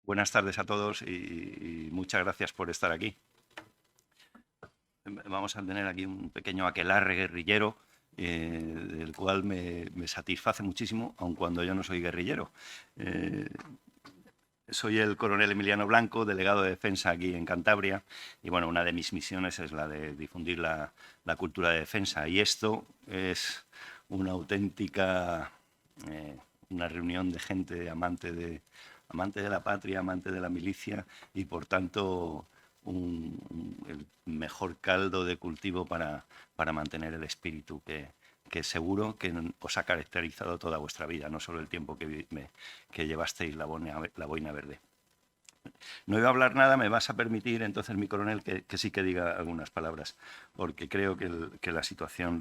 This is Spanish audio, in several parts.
Buenas tardes a todos y muchas gracias por estar aquí. Vamos a tener aquí un pequeño aquelarre guerrillero, del cual me satisface muchísimo, aun cuando yo no soy guerrillero. Eh, Soy el coronel Emiliano Blanco, delegado de defensa aquí en Cantabria, y bueno, una de mis misiones es la de difundir la cultura de defensa. Y esto es una auténtica, eh, una reunión de gente amante de la patria, amante de la milicia, y por tanto el mejor caldo de cultivo para mantener el espíritu que seguro que os ha caracterizado toda vuestra vida, no solo el tiempo que llevasteis la boina verde. No iba a hablar nada, me vas a permitir entonces, mi coronel, que sí que diga algunas palabras, porque creo que la situación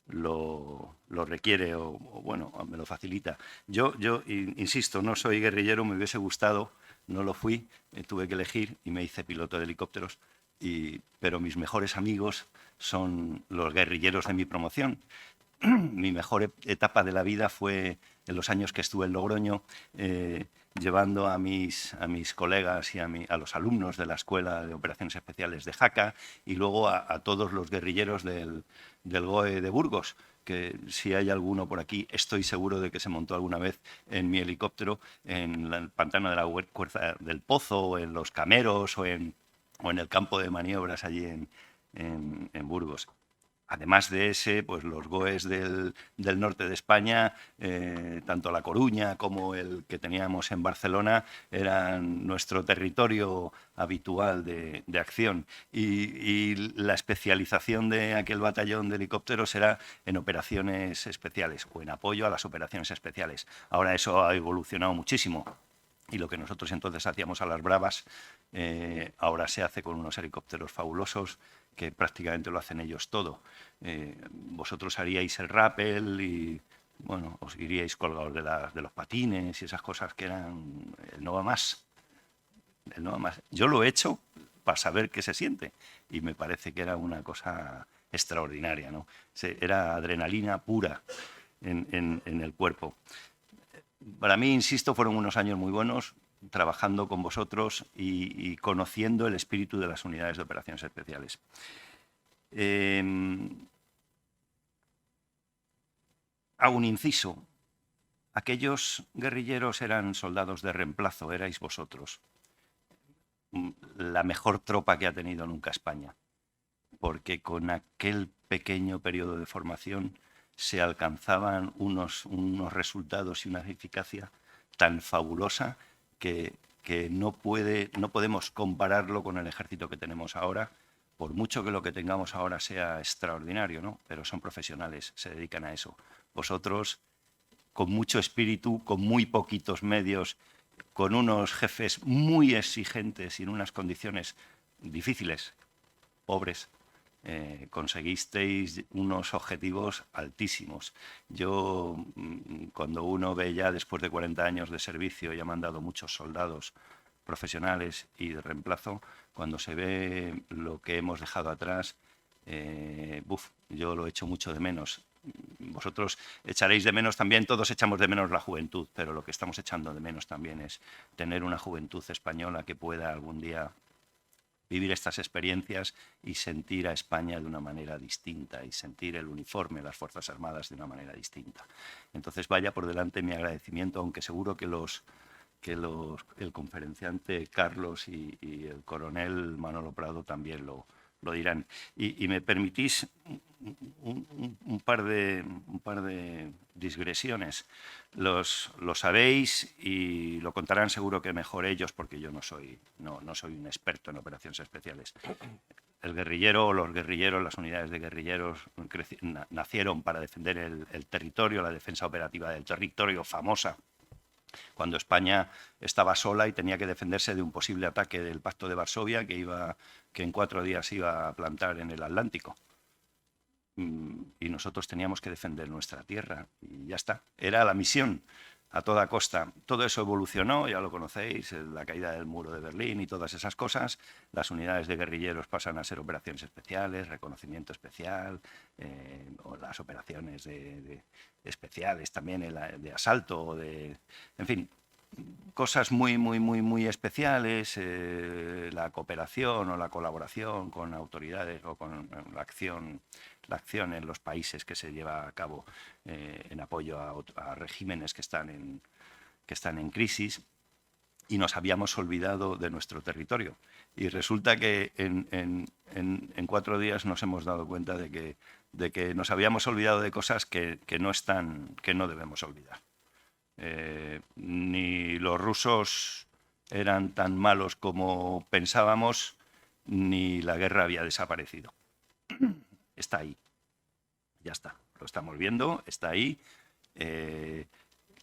lo requiere bueno, me lo facilita. Yo insisto, no soy guerrillero, me hubiese gustado, no lo fui, tuve que elegir y me hice piloto de helicópteros, pero mis mejores amigos son los guerrilleros de mi promoción. Mi mejor etapa de la vida fue en los años que estuve en Logroño, llevando a mis colegas y a los alumnos de la Escuela de Operaciones Especiales de Jaca, y luego a todos los guerrilleros del GOE de Burgos, que si hay alguno por aquí, estoy seguro de que se montó alguna vez en mi helicóptero en el pantano de la Cuerza del Pozo, o en Los Cameros, o en el campo de maniobras allí en Burgos. Además de ese, pues los GOEs del norte de España, tanto La Coruña como el que teníamos en Barcelona, eran nuestro territorio habitual de acción. Y la especialización de aquel batallón de helicópteros era en operaciones especiales o en apoyo a las operaciones especiales. Ahora eso ha evolucionado muchísimo. Y lo que nosotros entonces hacíamos a las bravas, ahora se hace con unos helicópteros fabulosos que prácticamente lo hacen ellos todo. Vosotros haríais el rappel y, bueno, os iríais colgados de los patines y esas cosas que eran el no va más. El no va más. Yo lo he hecho para saber qué se siente y me parece que era una cosa extraordinaria, ¿no? Era adrenalina pura en el cuerpo. Para mí, insisto, fueron unos años muy buenos trabajando con vosotros y conociendo el espíritu de las unidades de operaciones especiales. Hago un inciso. Aquellos guerrilleros eran soldados de reemplazo, erais vosotros. La mejor tropa que ha tenido nunca España, porque con aquel pequeño periodo de formación se alcanzaban unos resultados y una eficacia tan fabulosa que no podemos compararlo con el ejército que tenemos ahora, por mucho que lo que tengamos ahora sea extraordinario, ¿no? Pero son profesionales, se dedican a eso. Vosotros, con mucho espíritu, con muy poquitos medios, con unos jefes muy exigentes y en unas condiciones difíciles, pobres, conseguisteis unos objetivos altísimos. Yo, cuando uno ve ya después de 40 años de servicio, ya me han dado muchos soldados profesionales y de reemplazo, cuando se ve lo que hemos dejado atrás, yo lo echo mucho de menos. Vosotros echaréis de menos también, todos echamos de menos la juventud, pero lo que estamos echando de menos también es tener una juventud española que pueda algún día vivir estas experiencias y sentir a España de una manera distinta y sentir el uniforme de las Fuerzas Armadas de una manera distinta. Entonces vaya por delante mi agradecimiento, aunque seguro que el conferenciante Carlos y el coronel Manolo Prado también lo dirán. Y me permitís un par de digresiones. Lo sabéis y lo contarán seguro que mejor ellos, porque yo no soy un experto en operaciones especiales. El guerrillero o los guerrilleros, las unidades de guerrilleros nacieron para defender el territorio, la defensa operativa del territorio famosa, cuando España estaba sola y tenía que defenderse de un posible ataque del Pacto de Varsovia que en 4 días iba a plantar en el Atlántico. Y nosotros teníamos que defender nuestra tierra y ya está. Era la misión a toda costa. Todo eso evolucionó, ya lo conocéis, la caída del muro de Berlín y todas esas cosas. Las unidades de guerrilleros pasan a ser operaciones especiales, reconocimiento especial, o las operaciones especiales también, de asalto, en fin. cosas muy especiales, la cooperación o la colaboración con autoridades o con la acción en los países que se lleva a cabo en apoyo a regímenes que están en crisis, y nos habíamos olvidado de nuestro territorio. Y resulta que en 4 días nos hemos dado cuenta de que nos habíamos olvidado de cosas que no debemos olvidar. Ni los rusos eran tan malos como pensábamos, ni la guerra había desaparecido. Está ahí. Ya está. Lo estamos viendo, está ahí.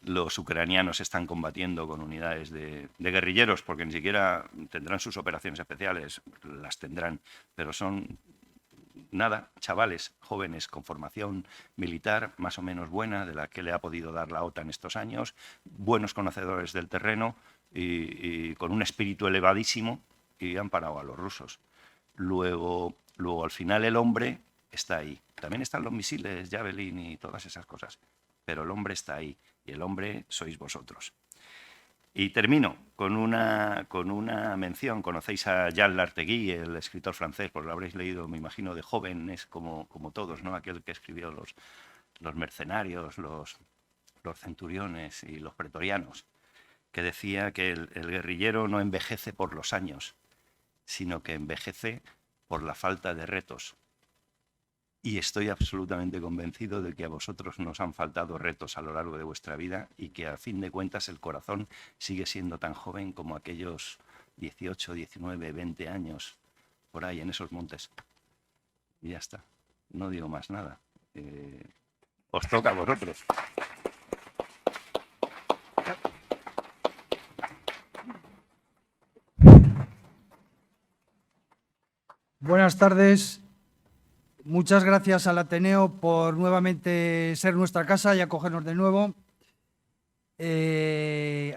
Los ucranianos están combatiendo con unidades de guerrilleros, porque ni siquiera tendrán sus operaciones especiales, las tendrán, pero son nada, chavales jóvenes con formación militar más o menos buena, de la que le ha podido dar la OTAN estos años, buenos conocedores del terreno y con un espíritu elevadísimo, y han parado a los rusos. Luego al final el hombre está ahí. También están los misiles Javelin y todas esas cosas, pero el hombre está ahí, y el hombre sois vosotros. Y termino con una mención. Conocéis a Jean Lartegui, el escritor francés, pues lo habréis leído, me imagino, de joven, es como todos, ¿no? Aquel que escribió los mercenarios, los centuriones y los pretorianos, que decía que el guerrillero no envejece por los años, sino que envejece por la falta de retos. Y estoy absolutamente convencido de que a vosotros nos han faltado retos a lo largo de vuestra vida, y que a fin de cuentas el corazón sigue siendo tan joven como aquellos 18, 19, 20 años por ahí en esos montes. Y ya está. No digo más nada. Os toca a vosotros. Buenas tardes. Muchas gracias al Ateneo por nuevamente ser nuestra casa y acogernos de nuevo.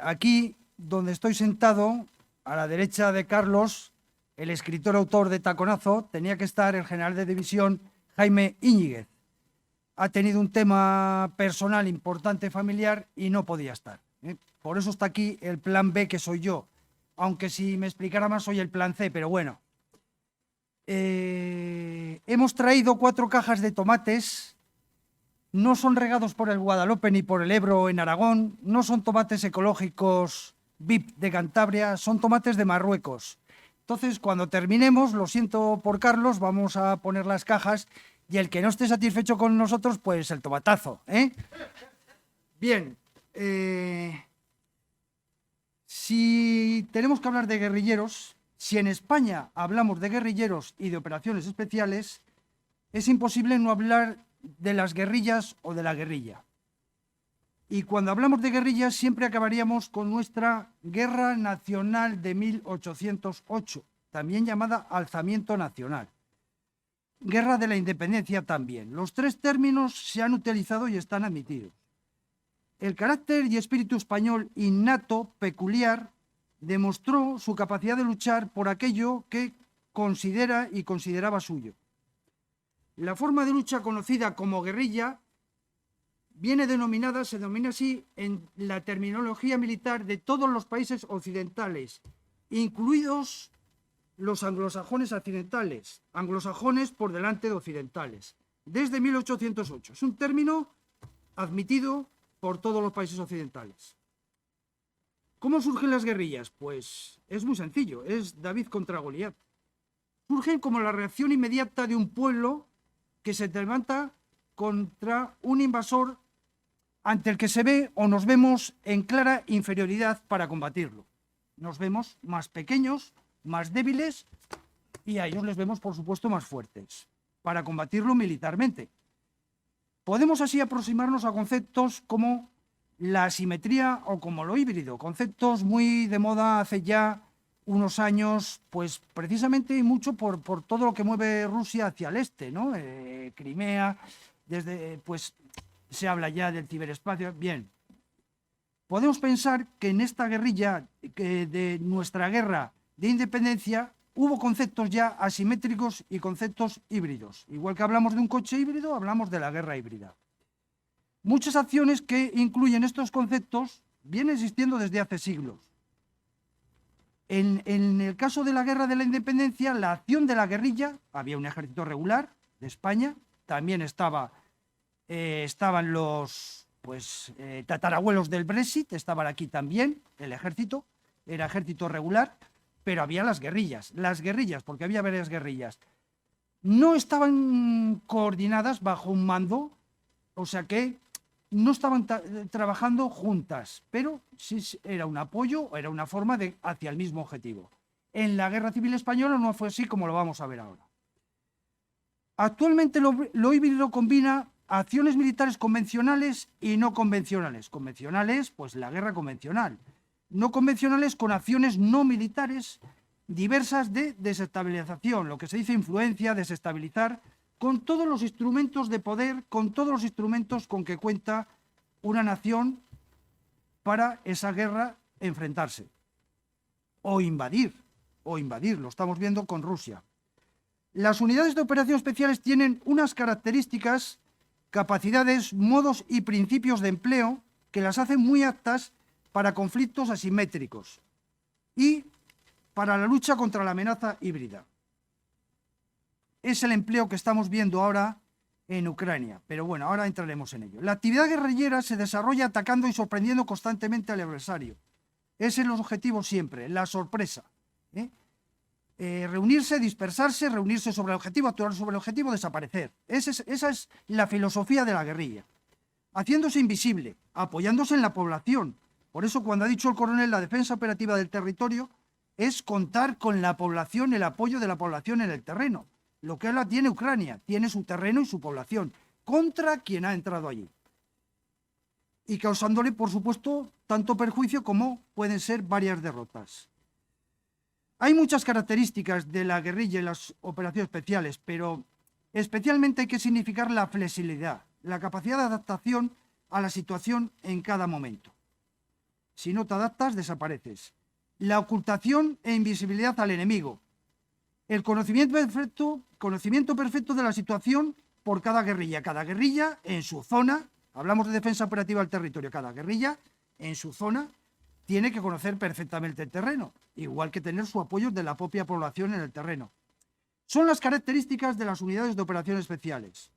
Aquí, donde estoy sentado, a la derecha de Carlos, el escritor autor de Taconazo, tenía que estar el general de división Jaime Íñiguez. Ha tenido un tema personal importante, familiar, y no podía estar. Por eso está aquí el plan B, que soy yo. Aunque si me explicara más, soy el plan C, pero bueno. Hemos traído 4 cajas de tomates. No son regados por el Guadalope ni por el Ebro en Aragón. No son tomates ecológicos VIP de Cantabria, son tomates de Marruecos. Entonces, cuando terminemos, lo siento por Carlos, vamos a poner las cajas, y el que no esté satisfecho con nosotros, pues el tomatazo, ¿eh? Bien. Si tenemos que hablar de guerrilleros, si en España hablamos de guerrilleros y de operaciones especiales, es imposible no hablar de las guerrillas o de la guerrilla. Y cuando hablamos de guerrillas siempre acabaríamos con nuestra Guerra Nacional de 1808, también llamada Alzamiento Nacional. Guerra de la Independencia también. Los 3 términos se han utilizado y están admitidos. El carácter y espíritu español innato, peculiar, demostró su capacidad de luchar por aquello que considera y consideraba suyo. La forma de lucha conocida como guerrilla se denomina así en la terminología militar de todos los países occidentales, incluidos los anglosajones occidentales, anglosajones por delante de occidentales, desde 1808. Es un término admitido por todos los países occidentales. ¿Cómo surgen las guerrillas? Pues es muy sencillo, es David contra Goliat. Surgen como la reacción inmediata de un pueblo que se levanta contra un invasor ante el que se ve o nos vemos en clara inferioridad para combatirlo. Nos vemos más pequeños, más débiles, y a ellos les vemos, por supuesto, más fuertes para combatirlo militarmente. Podemos así aproximarnos a conceptos como la asimetría o como lo híbrido, conceptos muy de moda hace ya unos años, pues precisamente y mucho por todo lo que mueve Rusia hacia el este, ¿no? Crimea, pues se habla ya del ciberespacio. Bien, podemos pensar que en esta guerrilla de nuestra guerra de independencia hubo conceptos ya asimétricos y conceptos híbridos. Igual que hablamos de un coche híbrido, hablamos de la guerra híbrida. Muchas acciones que incluyen estos conceptos viene existiendo desde hace siglos. En el caso de la Guerra de la Independencia, la acción de la guerrilla, había un ejército regular de España, también estaban los tatarabuelos del Brexit, estaban aquí también, el ejército, era ejército regular, pero había las guerrillas, porque había varias guerrillas. No estaban coordinadas bajo un mando, o sea que no estaban trabajando juntas, pero sí era un apoyo, era una forma de hacia el mismo objetivo. En la Guerra Civil Española no fue así, como lo vamos a ver ahora. Actualmente lo híbrido combina acciones militares convencionales y no convencionales. Convencionales, pues la guerra convencional. No convencionales con acciones no militares diversas de desestabilización, lo que se dice influencia, desestabilizar, con todos los instrumentos de poder, con todos los instrumentos con que cuenta una nación para esa guerra enfrentarse. O invadir, lo estamos viendo con Rusia. Las unidades de operación especiales tienen unas características, capacidades, modos y principios de empleo que las hacen muy aptas para conflictos asimétricos y para la lucha contra la amenaza híbrida. Es el empleo que estamos viendo ahora en Ucrania, pero bueno, ahora entraremos en ello. La actividad guerrillera se desarrolla atacando y sorprendiendo constantemente al adversario. Ese es el objetivo siempre, la sorpresa. Reunirse, dispersarse, reunirse sobre el objetivo, actuar sobre el objetivo, desaparecer. Esa es la filosofía de la guerrilla. Haciéndose invisible, apoyándose en la población. Por eso, cuando ha dicho el coronel, la defensa operativa del territorio es contar con la población, el apoyo de la población en el terreno. Lo que ahora tiene Ucrania, tiene su terreno y su población, contra quien ha entrado allí. Y causándole, por supuesto, tanto perjuicio como pueden ser varias derrotas. Hay muchas características de la guerrilla y las operaciones especiales, pero especialmente hay que significar la flexibilidad, la capacidad de adaptación a la situación en cada momento. Si no te adaptas, desapareces. La ocultación e invisibilidad al enemigo. El conocimiento perfecto de la situación por cada guerrilla en su zona, hablamos de defensa operativa del territorio, cada guerrilla en su zona tiene que conocer perfectamente el terreno, igual que tener su apoyo de la propia población en el terreno. Son las características de las unidades de operaciones especiales.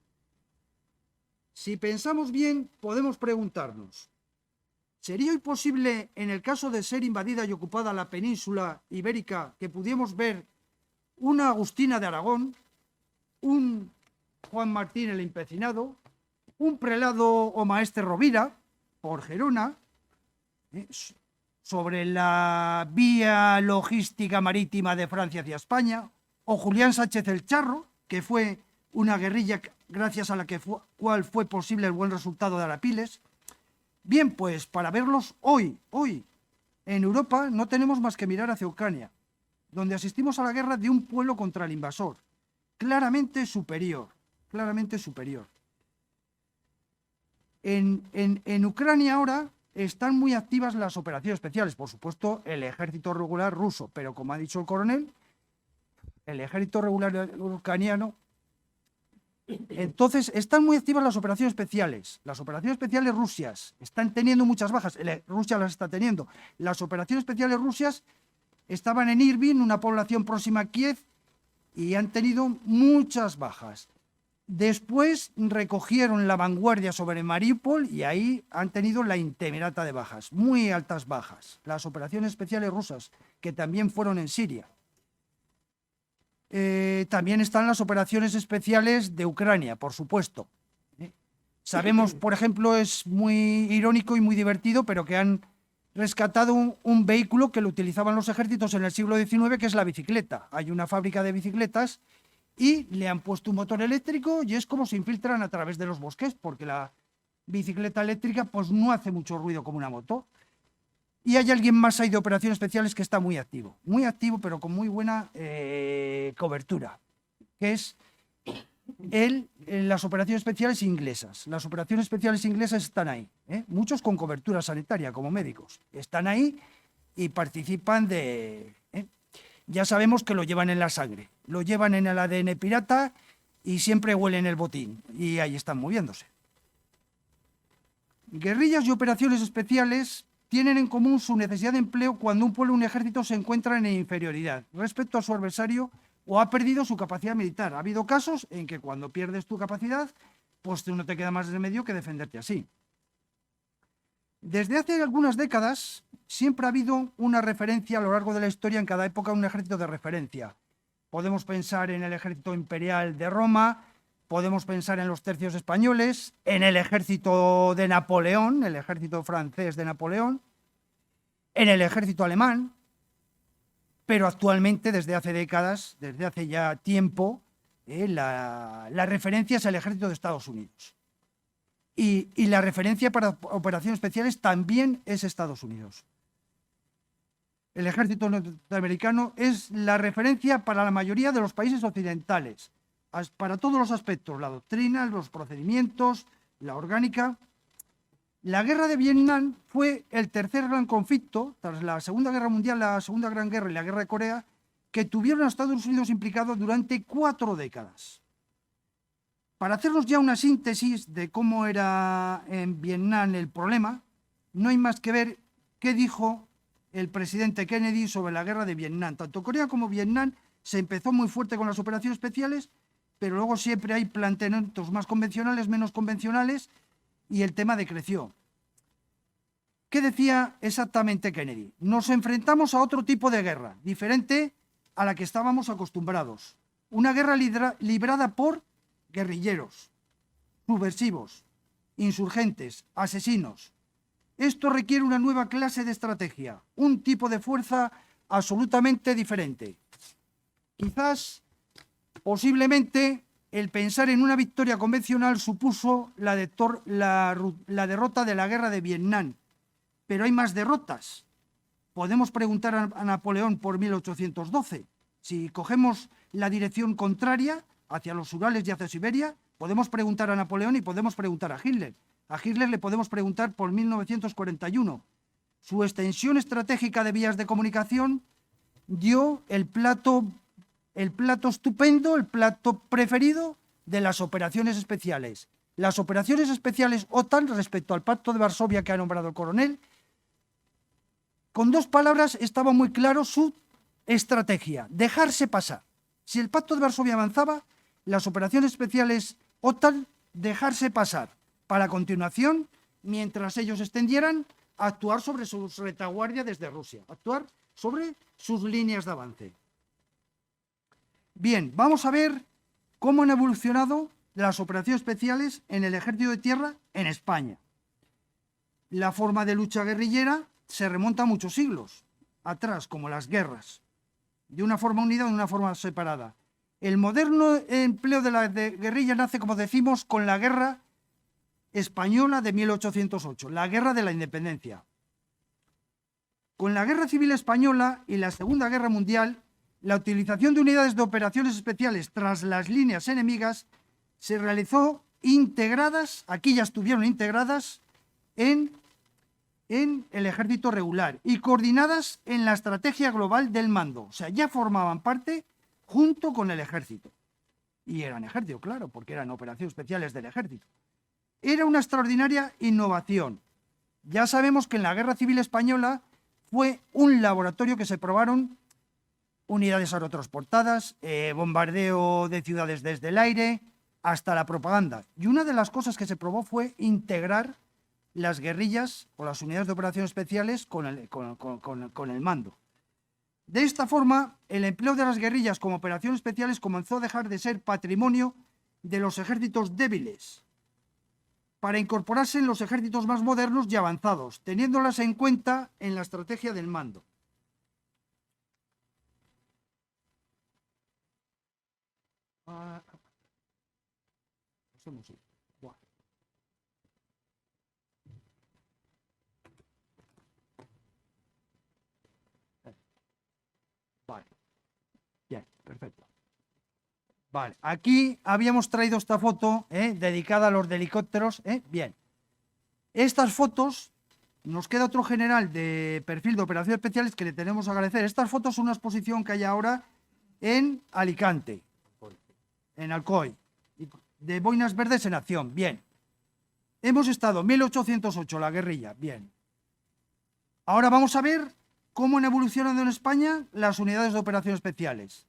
Si pensamos bien, podemos preguntarnos, ¿sería hoy posible, en el caso de ser invadida y ocupada la península ibérica, que pudiéramos ver una Agustina de Aragón, un Juan Martín el Empecinado, un prelado o maestre Rovira, por Gerona, sobre la vía logística marítima de Francia hacia España, o Julián Sánchez el Charro, que fue una guerrilla gracias a la cual fue posible el buen resultado de Arapiles? Bien, pues para verlos hoy, en Europa no tenemos más que mirar hacia Ucrania, donde asistimos a la guerra de un pueblo contra el invasor, claramente superior. En Ucrania ahora están muy activas las operaciones especiales, por supuesto el ejército regular ruso, pero como ha dicho el coronel, el ejército regular ucraniano. Entonces están muy activas las operaciones especiales. Las operaciones especiales rusias están teniendo muchas bajas, Rusia las está teniendo. Las operaciones especiales rusias estaban en Irpin, una población próxima a Kiev, y han tenido muchas bajas. Después recogieron la vanguardia sobre Mariupol y ahí han tenido la intemerata de bajas, muy altas bajas. Las operaciones especiales rusas, que también fueron en Siria. También están las operaciones especiales de Ucrania, por supuesto. Sabemos, por ejemplo, es muy irónico y muy divertido, pero que han rescatado un vehículo que lo utilizaban los ejércitos en el siglo XIX, que es la bicicleta. Hay una fábrica de bicicletas y le han puesto un motor eléctrico y es como se infiltran a través de los bosques, porque la bicicleta eléctrica pues no hace mucho ruido como una moto. Y hay alguien más ahí de operaciones especiales que está muy activo, pero con muy buena cobertura, que es las operaciones especiales inglesas. Las operaciones especiales inglesas están ahí, muchos con cobertura sanitaria como médicos. Están ahí y participan de... Ya sabemos que lo llevan en la sangre, lo llevan en el ADN pirata y siempre huelen el botín y ahí están moviéndose. Guerrillas y operaciones especiales tienen en común su necesidad de empleo cuando un pueblo o un ejército se encuentran en inferioridad respecto a su adversario o ha perdido su capacidad militar. Ha habido casos en que cuando pierdes tu capacidad, pues no te queda más remedio que defenderte así. Desde hace algunas décadas siempre ha habido una referencia a lo largo de la historia, en cada época un ejército de referencia. Podemos pensar en el ejército imperial de Roma, podemos pensar en los tercios españoles, en el ejército de Napoleón, el ejército francés de Napoleón, en el ejército alemán, pero actualmente, desde hace décadas, desde hace ya tiempo, la referencia es el ejército de Estados Unidos. Y la referencia para operaciones especiales también es Estados Unidos. El ejército norteamericano es la referencia para la mayoría de los países occidentales, para todos los aspectos, la doctrina, los procedimientos, la orgánica. La guerra de Vietnam fue el tercer gran conflicto, tras la Segunda Guerra Mundial, la Segunda Gran Guerra y la Guerra de Corea, que tuvieron a Estados Unidos implicados durante 4 décadas. Para hacernos ya una síntesis de cómo era en Vietnam el problema, no hay más que ver qué dijo el presidente Kennedy sobre la guerra de Vietnam. Tanto Corea como Vietnam se empezó muy fuerte con las operaciones especiales, pero luego siempre hay planteamientos más convencionales, menos convencionales, y el tema decreció. ¿Qué decía exactamente Kennedy? Nos enfrentamos a otro tipo de guerra, diferente a la que estábamos acostumbrados. Una guerra librada por guerrilleros, subversivos, insurgentes, asesinos. Esto requiere una nueva clase de estrategia, un tipo de fuerza absolutamente diferente. Quizás, posiblemente, el pensar en una victoria convencional supuso la derrota de la guerra de Vietnam. Pero hay más derrotas. Podemos preguntar a Napoleón por 1812. Si cogemos la dirección contraria, hacia los Urales y hacia Siberia, podemos preguntar a Napoleón y podemos preguntar a Hitler. A Hitler le podemos preguntar por 1941. Su extensión estratégica de vías de comunicación dio el plato estupendo, el plato preferido de las operaciones especiales. Las operaciones especiales OTAN, respecto al Pacto de Varsovia que ha nombrado el coronel, con 2 palabras estaba muy claro su estrategia: dejarse pasar. Si el Pacto de Varsovia avanzaba, las operaciones especiales OTAN, dejarse pasar, para a continuación, mientras ellos extendieran, actuar sobre su retaguardia desde Rusia, actuar sobre sus líneas de avance. Bien, vamos a ver cómo han evolucionado las operaciones especiales en el ejército de tierra en España. La forma de lucha guerrillera se remonta a muchos siglos atrás, como las guerras, de una forma unida o de una forma separada. El moderno empleo de la guerrilla nace, como decimos, con la guerra española de 1808, la guerra de la independencia. Con la guerra civil española y la Segunda Guerra Mundial, la utilización de unidades de operaciones especiales tras las líneas enemigas se realizó integradas, aquí ya estuvieron integradas en el ejército regular y coordinadas en la estrategia global del mando. O sea, ya formaban parte junto con el ejército. Y eran ejército, claro, porque eran operaciones especiales del ejército. Era una extraordinaria innovación. Ya sabemos que en la Guerra Civil Española fue un laboratorio que se probaron unidades aerotransportadas, bombardeo de ciudades desde el aire, hasta la propaganda. Y una de las cosas que se probó fue integrar las guerrillas o las unidades de operaciones especiales con el mando. De esta forma, el empleo de las guerrillas como operaciones especiales comenzó a dejar de ser patrimonio de los ejércitos débiles para incorporarse en los ejércitos más modernos y avanzados, teniéndolas en cuenta en la estrategia del mando. Vale. Bien, perfecto. Vale, aquí habíamos traído esta foto dedicada a los de helicópteros. Bien. Estas fotos, nos queda otro general de perfil de operaciones especiales que le tenemos que agradecer. Estas fotos son una exposición que hay ahora en Alicante, en Alcoy, de boinas verdes en acción. Bien. Hemos estado en 1808, la guerrilla. Bien. Ahora vamos a ver cómo han evolucionado en España las unidades de operaciones especiales.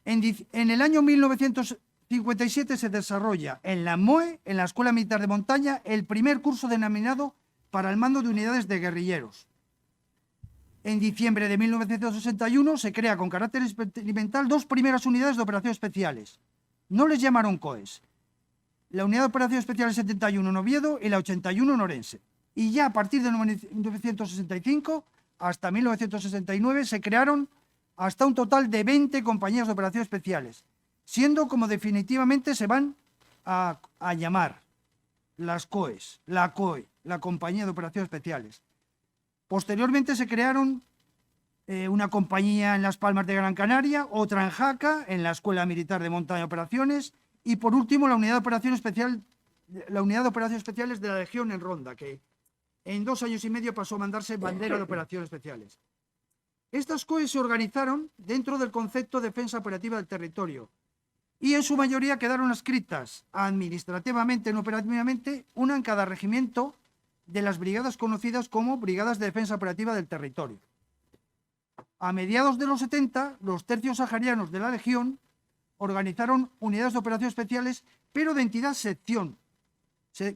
En el año 1957 se desarrolla en la MOE, en la Escuela Militar de Montaña, el primer curso denominado para el mando de unidades de guerrilleros. En diciembre de 1961 se crea con carácter experimental 2 primeras unidades de operaciones especiales. No les llamaron COES. La Unidad de Operaciones Especiales 71 en Oviedo y la 81 en Orense. Y ya a partir de 1965 hasta 1969 se crearon hasta un total de 20 compañías de operaciones especiales, siendo como definitivamente se van a llamar las COES, la COE, la Compañía de Operaciones Especiales. Posteriormente se crearon una compañía en Las Palmas de Gran Canaria, otra en Jaca, en la Escuela Militar de Montaña de Operaciones, y por último la Unidad de Operaciones Especiales de la Legión en Ronda, que en 2 años y medio pasó a mandarse bandera de operaciones especiales. Estas COES se organizaron dentro del concepto de defensa operativa del territorio y en su mayoría quedaron adscritas administrativamente y operativamente, una en cada regimiento de las brigadas conocidas como Brigadas de Defensa Operativa del Territorio. A mediados de los 70, los tercios saharianos de la Legión organizaron unidades de operaciones especiales, pero de entidad sección,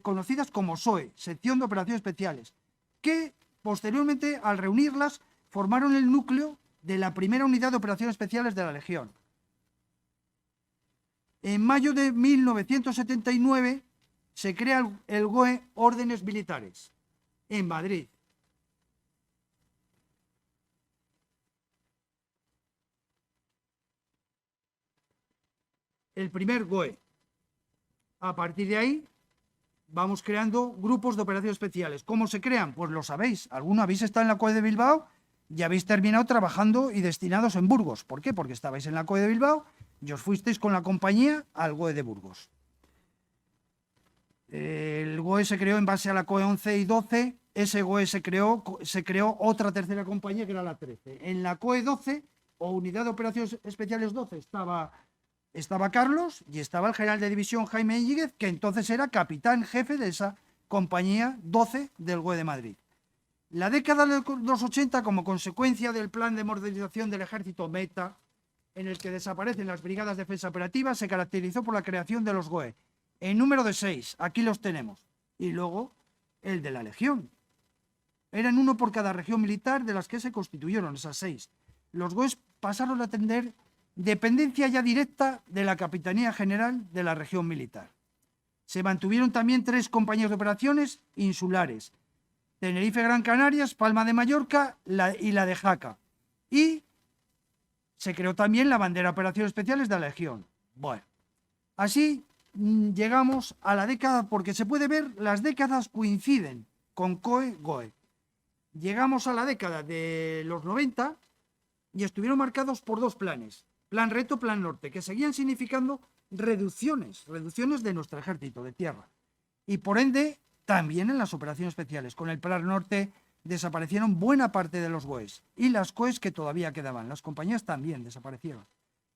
conocidas como SOE, Sección de Operaciones Especiales, que posteriormente, al reunirlas, formaron el núcleo de la primera unidad de operaciones especiales de la Legión. En mayo de 1979 se crea el GOE Órdenes Militares, en Madrid. El primer GOE. A partir de ahí vamos creando grupos de operaciones especiales. ¿Cómo se crean? Pues lo sabéis. Alguno habéis estado en la COE de Bilbao y habéis terminado trabajando y destinados en Burgos. ¿Por qué? Porque estabais en la COE de Bilbao y os fuisteis con la compañía al GOE de Burgos. El GOE se creó en base a la COE 11 y 12. Ese GOE se creó otra tercera compañía que era la 13. En la COE 12 o Unidad de Operaciones Especiales 12 estaba Carlos y estaba el general de división Jaime Íñiguez, que entonces era capitán jefe de esa compañía 12 del GOE de Madrid. La década de los 80, como consecuencia del plan de modernización del ejército META, en el que desaparecen las brigadas de defensa operativa, se caracterizó por la creación de los GOE, en número de 6, aquí los tenemos, y luego el de la Legión. Eran uno por cada región militar de las que se constituyeron, esas 6. Los GOEs pasaron a tener dependencia ya directa de la Capitanía General de la región militar. Se mantuvieron también 3 compañías de operaciones insulares: Tenerife, Gran Canarias, Palma de Mallorca y la de Jaca. Y se creó también la bandera de operaciones especiales de la Legión. Bueno, así llegamos a la década, porque se puede ver, las décadas coinciden con COE-GOE. Llegamos a la década de los 90 y estuvieron marcados por 2 planes. Plan Reto, Plan Norte, que seguían significando reducciones de nuestro ejército de tierra. Y por ende, también en las operaciones especiales. Con el Plan Norte desaparecieron buena parte de los GOEs y las COEs que todavía quedaban. Las compañías también desaparecieron.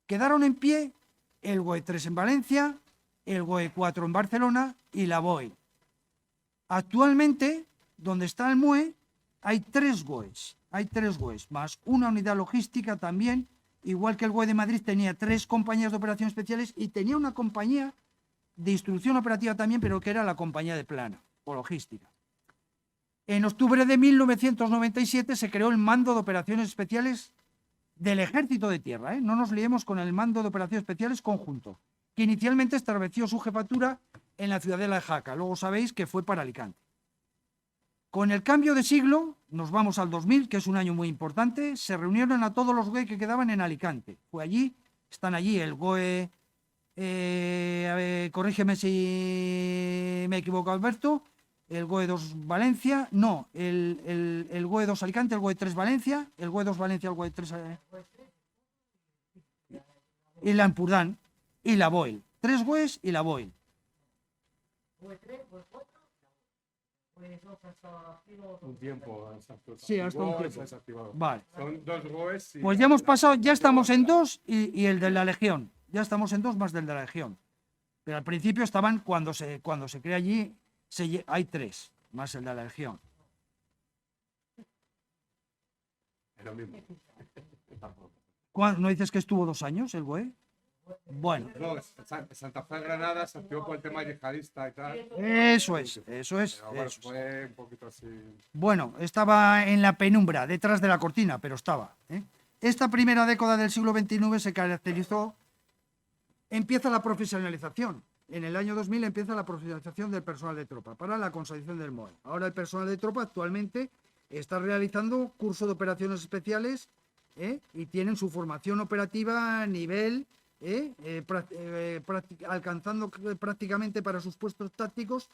Quedaron en pie el GOE 3 en Valencia, el GOE 4 en Barcelona y la BOE. Actualmente, donde está el MUE, hay 3 GOEs. Hay 3 GOEs, más una unidad logística también. Igual que el GOE de Madrid tenía 3 compañías de operaciones especiales y tenía una compañía de instrucción operativa también, pero que era la compañía de plano o logística. En octubre de 1997 se creó el Mando de Operaciones Especiales del Ejército de Tierra. No nos liemos con el Mando de Operaciones Especiales conjunto, que inicialmente estableció su jefatura en la ciudadela de Jaca. Luego sabéis que fue para Alicante. Con el cambio de siglo, nos vamos al 2000, que es un año muy importante, se reunieron a todos los GOE que quedaban en Alicante. Están allí el GOE, corrígeme si me equivoco, Alberto, el GOE 2 Valencia, no, el GOE 2 Alicante, el GOE 3 Valencia, el GOE 2 Valencia, el GOE 3... y la Empurdán, y la BOEL. 3 GOEs y la BOEL. Un tiempo. Sí, hasta un tiempo. Vale. Son 2 GOEs. Pues ya hemos pasado, ya estamos en 2 y el de la Legión. Ya estamos en 2 más del de la Legión. Pero al principio estaban, cuando se crea allí, hay 3 más el de la Legión. lo mismo. ¿No dices que estuvo 2 años el BOE? Bueno, No, Santa Fe de Granada se activó por el tema yihadista y tal. eso es, eso es. Pero bueno, Eso es. fue un poquito así. Bueno, estaba en la penumbra, detrás de la cortina, pero estaba. Esta primera década del siglo XXIX se caracterizó. Empieza la profesionalización. En el año 2000 empieza la profesionalización del personal de tropa para la consolidación del MOE. Ahora el personal de tropa actualmente está realizando curso de operaciones especiales y tienen su formación operativa a nivel, alcanzando prácticamente para sus puestos tácticos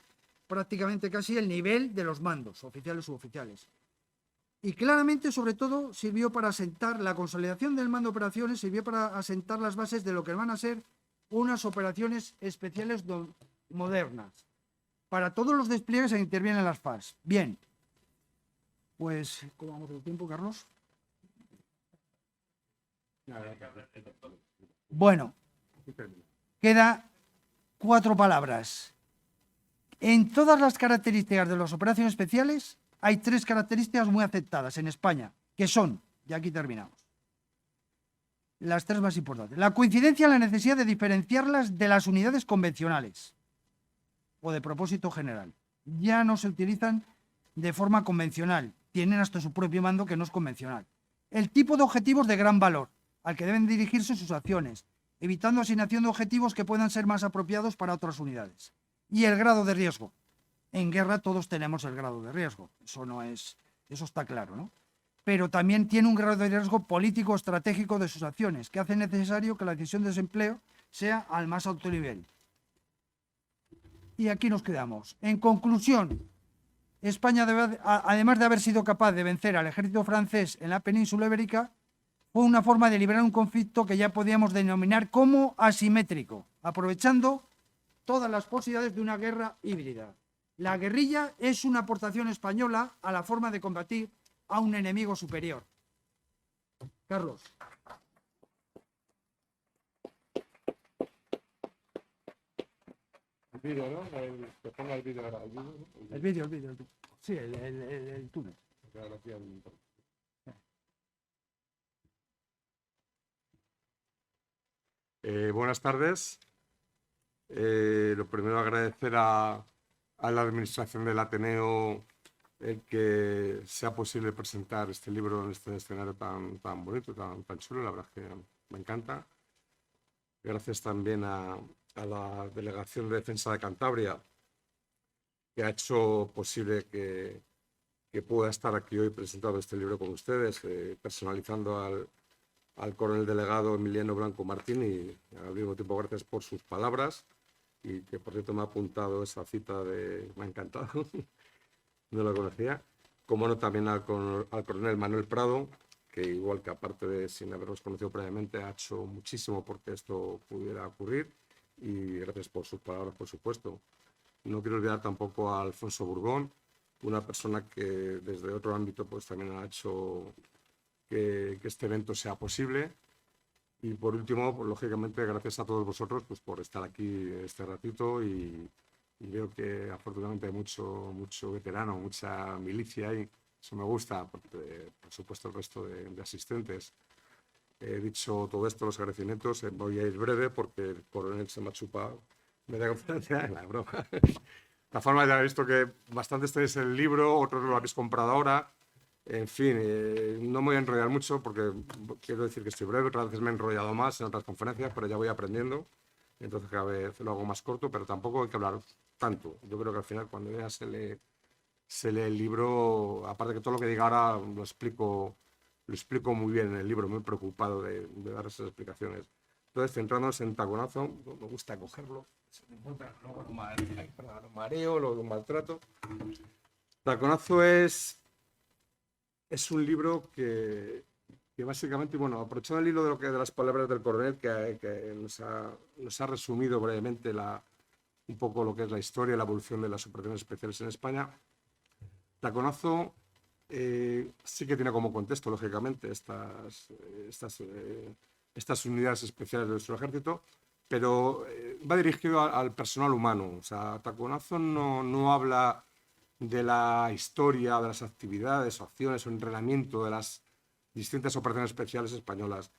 prácticamente casi el nivel de los mandos, oficiales u suboficiales. Y claramente, sobre todo, sirvió para asentar la consolidación del mando de operaciones, sirvió para asentar las bases de lo que van a ser unas operaciones especiales modernas. Para todos los despliegues se intervienen las FAS. Bien. Pues, ¿cómo vamos de tiempo, Carlos? Bueno, queda 4 palabras. En todas las características de las operaciones especiales hay 3 características muy aceptadas en España, que son, y aquí terminamos, las 3 más importantes. La coincidencia en la necesidad de diferenciarlas de las unidades convencionales o de propósito general. Ya no se utilizan de forma convencional, tienen hasta su propio mando que no es convencional. El tipo de objetivos de gran valor al que deben dirigirse sus acciones, evitando asignación de objetivos que puedan ser más apropiados para otras unidades. Y el grado de riesgo. En guerra todos tenemos el grado de riesgo, eso está claro, ¿no? Pero también tiene un grado de riesgo político estratégico de sus acciones, que hace necesario que la decisión de desempleo sea al más alto nivel. Y aquí nos quedamos. En conclusión, España, además de haber sido capaz de vencer al ejército francés en la península ibérica, fue una forma de liberar un conflicto que ya podíamos denominar como asimétrico, aprovechando todas las posibilidades de una guerra híbrida. La guerrilla es una aportación española a la forma de combatir a un enemigo superior. Carlos. El vídeo, ¿no? Que ponga el vídeo ahora. El vídeo. Sí, el túnel. Buenas tardes. Lo primero, agradecer a la administración del Ateneo el que sea posible presentar este libro en este escenario tan bonito, tan chulo. La verdad es que me encanta. Gracias también a la Delegación de Defensa de Cantabria, que ha hecho posible que pueda estar aquí hoy presentando este libro con ustedes, personalizando al coronel delegado Emiliano Blanco Martín, y al mismo tiempo gracias por sus palabras, y que por cierto me ha apuntado esa cita me ha encantado, no lo conocía. Como no, también al coronel Manuel Prado, que igual que aparte de sin haberlos conocido previamente, ha hecho muchísimo porque esto pudiera ocurrir, y gracias por sus palabras, por supuesto. No quiero olvidar tampoco a Alfonso Burgón, una persona que desde otro ámbito pues también ha hecho que este evento sea posible. Y por último, pues, lógicamente, gracias a todos vosotros pues, por estar aquí este ratito, y veo que afortunadamente hay mucho veterano, mucha milicia, y eso me gusta, porque, por supuesto, el resto de asistentes. He dicho todo esto, los agradecimientos, voy a ir breve porque el coronel se me ha chupado media conferencia en la broma. De todas formas, ya he visto que bastantes tenéis el libro, otros lo habéis comprado ahora. En fin, no me voy a enrollar mucho porque quiero decir que estoy breve. Otras veces me he enrollado más en otras conferencias, pero ya voy aprendiendo. Entonces cada vez lo hago más corto, pero tampoco hay que hablar tanto. Yo creo que al final cuando ya se lee el libro, aparte que todo lo que diga ahora lo explico muy bien en el libro, muy preocupado de dar esas explicaciones. Entonces, centrándonos en Taconazo, me gusta cogerlo, se me encuentra, luego lo mareo, lo maltrato. Taconazo es un libro que básicamente, bueno, aprovechando el hilo de las palabras del coronel, que nos ha resumido brevemente un poco lo que es la historia y la evolución de las operaciones especiales en España. Taconazo sí que tiene como contexto, lógicamente, estas unidades especiales de nuestro ejército, pero va dirigido al personal humano. O sea, Taconazo no habla de la historia, de las actividades o acciones o entrenamiento de distintas operaciones especiales españolas.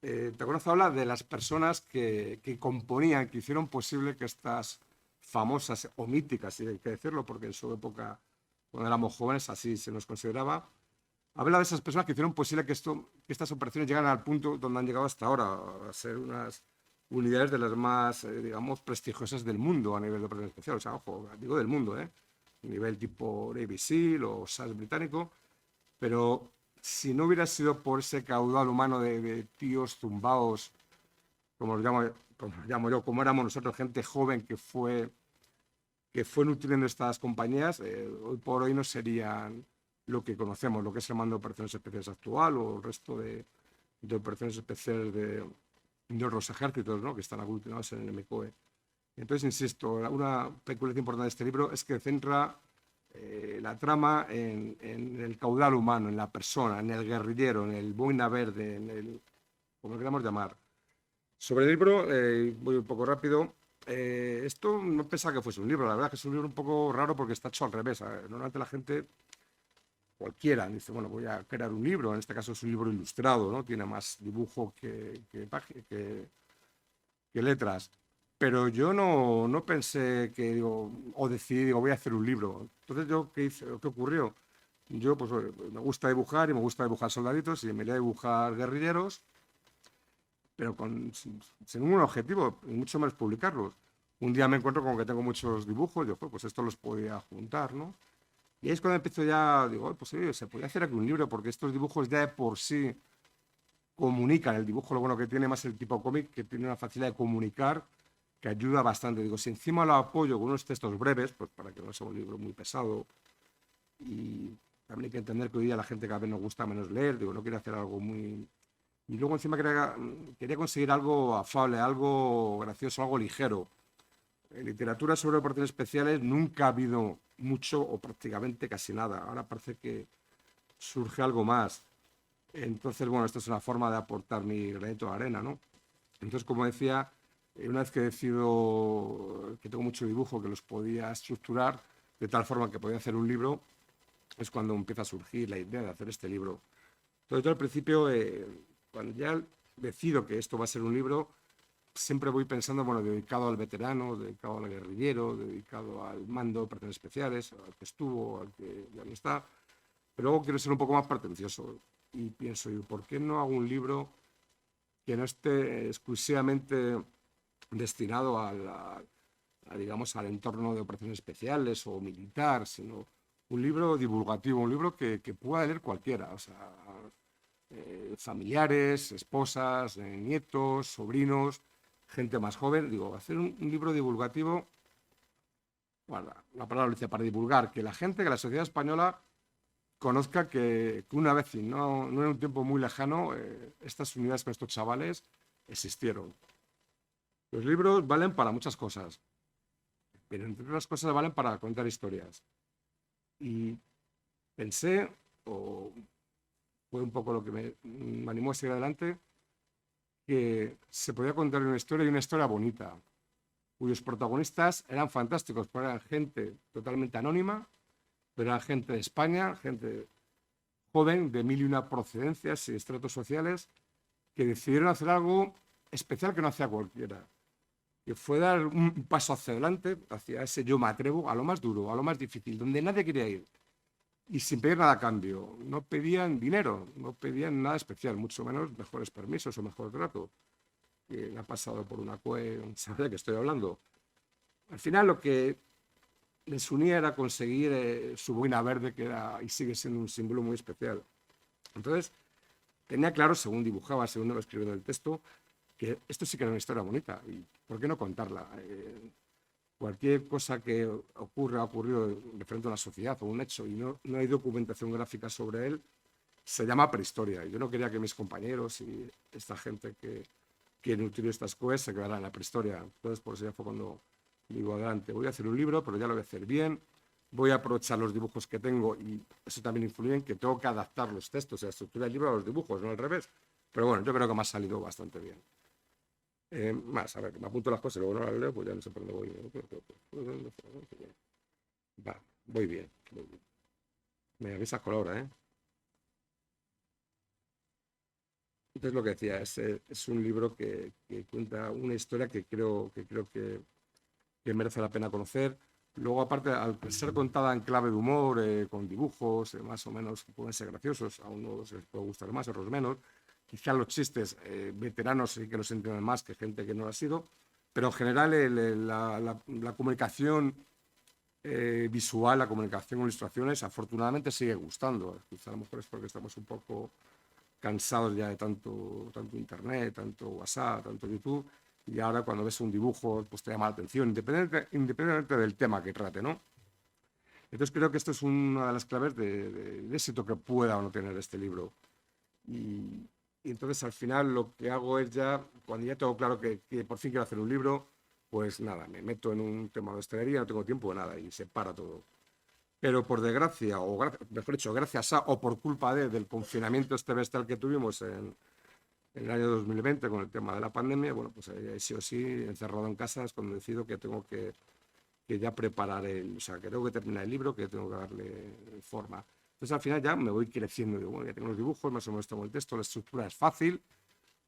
¿Te acuerdas, habla de las personas que componían, que hicieron posible que estas famosas o míticas, si hay que decirlo, porque en su época, cuando éramos jóvenes, así se nos consideraba, habla de esas personas que hicieron posible que estas operaciones llegaran al punto donde han llegado hasta ahora, a ser unas unidades de las más, digamos, prestigiosas del mundo a nivel de operaciones especiales. O sea, ojo, digo del mundo, a nivel tipo Navy SEAL o SAS británico, pero si no hubiera sido por ese caudal humano de tíos zumbaos, como lo llamo yo, como éramos nosotros, gente joven que fue nutriendo estas compañías, hoy por hoy no serían lo que conocemos, lo que es el mando de operaciones especiales actual o el resto de operaciones especiales de los ejércitos, ¿no?, que están aglutinados en el MCOE. Entonces, insisto, una peculiaridad importante de este libro es que centra la trama en el caudal humano, en la persona, en el guerrillero, en el boina verde, en el, como lo queramos llamar. Sobre el libro, voy un poco rápido. Esto no pensaba que fuese un libro, la verdad que es un libro un poco raro porque está hecho al revés. Normalmente la gente, cualquiera, dice, bueno, voy a crear un libro, en este caso es un libro ilustrado, ¿no? Tiene más dibujo que letras. Pero yo no pensé que, digo, o decidí, digo, voy a hacer un libro. Entonces, ¿yo qué hice? ¿Qué ocurrió? Yo, pues, me gusta dibujar y me gusta dibujar soldaditos y me iría a dibujar guerrilleros, pero sin ningún objetivo, y mucho menos publicarlos. Un día me encuentro con que tengo muchos dibujos, yo, pues esto los podía juntar, ¿no? Y ahí es cuando empiezo ya, digo, pues sí, se podría hacer aquí un libro, porque estos dibujos ya de por sí comunican. El dibujo, lo bueno que tiene más el tipo cómic, que tiene una facilidad de comunicar que ayuda bastante. Digo, si encima lo apoyo con unos textos breves, pues para que no sea un libro muy pesado, y también hay que entender que hoy día a la gente cada vez nos gusta menos leer, digo, no quiero hacer algo muy... Y luego encima quería conseguir algo afable, algo gracioso, algo ligero. En literatura sobre operaciones especiales nunca ha habido mucho o prácticamente casi nada. Ahora parece que surge algo más. Entonces, bueno, esto es una forma de aportar mi granito de arena, ¿no? Entonces, como decía, una vez que decido que tengo mucho dibujo, que los podía estructurar de tal forma que podía hacer un libro, es cuando empieza a surgir la idea de hacer este libro. Entonces, yo al principio, cuando ya decido que esto va a ser un libro, siempre voy pensando, bueno, dedicado al veterano, dedicado al guerrillero, dedicado al mando de operaciones especiales, al que estuvo, al que ya no está. Pero luego quiero ser un poco más pretencioso y pienso, ¿por qué no hago un libro que no esté exclusivamente destinado digamos, al entorno de operaciones especiales o militar, sino un libro divulgativo, un libro que pueda leer cualquiera, o sea, familiares, esposas, nietos, sobrinos, gente más joven. Digo, hacer un libro divulgativo, bueno, la palabra lo dice, para divulgar, que la gente, que la sociedad española conozca que una vez, y no en un tiempo muy lejano, estas unidades con estos chavales existieron. Los libros valen para muchas cosas, pero entre otras cosas valen para contar historias. Y pensé, o fue un poco lo que me animó a seguir adelante, que se podía contar una historia y una historia bonita, cuyos protagonistas eran fantásticos, porque eran gente totalmente anónima, pero eran gente de España, gente joven de mil y una procedencias y estratos sociales, que decidieron hacer algo especial que no hacía cualquiera, que fue dar un paso hacia adelante, hacia ese yo me atrevo, a lo más duro, a lo más difícil, donde nadie quería ir, y sin pedir nada a cambio. No pedían dinero, no pedían nada especial, mucho menos mejores permisos o mejor trato. Quien ha pasado por una CUE sabe de qué estoy hablando. Al final lo que les unía era conseguir su boina verde, que era y sigue siendo un símbolo muy especial. Entonces, tenía claro, según dibujaba, según iba escribiendo el texto, que esto sí que era una historia bonita, y ¿por qué no contarla? Cualquier cosa que ocurre, ha ocurrido referente a una sociedad o un hecho y no hay documentación gráfica sobre él, se llama prehistoria. Yo no quería que mis compañeros y esta gente que nutrió estas cosas se quedaran en la prehistoria. Entonces, por eso ya fue cuando digo, adelante, voy a hacer un libro, pero ya lo voy a hacer bien, voy a aprovechar los dibujos que tengo, y eso también influye en que tengo que adaptar los textos, la estructura del libro a los dibujos, no al revés. Pero bueno, yo creo que me ha salido bastante bien. Más, a ver, que me apunto las cosas y luego no las leo, pues ya no sé por dónde voy. Va, voy bien, voy bien. Me avisas con la hora, ¿eh? Entonces, lo que decía, es un libro que cuenta una historia que creo que merece la pena conocer. Luego, aparte, al ser contada en clave de humor, con dibujos más o menos que pueden ser graciosos, a unos les puede gustar más, a otros menos. Quizá los chistes veteranos sí que los entienden más que gente que no lo ha sido, pero en general la comunicación visual, la comunicación con ilustraciones, afortunadamente sigue gustando. Quizá a lo mejor es porque estamos un poco cansados ya de tanto internet, tanto WhatsApp, tanto YouTube, y ahora cuando ves un dibujo pues te llama la atención, independientemente del tema que trate, ¿no? Entonces creo que esto es una de las claves de éxito que pueda o no tener este libro. Y entonces al final lo que hago es ya, cuando ya tengo claro que por fin quiero hacer un libro, pues nada, me meto en un tema de hostelería, no tengo tiempo de nada y se para todo. Pero por desgracia, o mejor dicho, gracias a o por culpa del confinamiento este bestial que tuvimos en el año 2020 con el tema de la pandemia, bueno, pues sí o sí, encerrado en casa, es cuando decido que tengo que ya preparar o sea, que tengo que terminar el libro, que tengo que darle forma. Entonces al final ya me voy creciendo, digo, bueno, ya tengo los dibujos, más o menos tengo el texto, la estructura es fácil,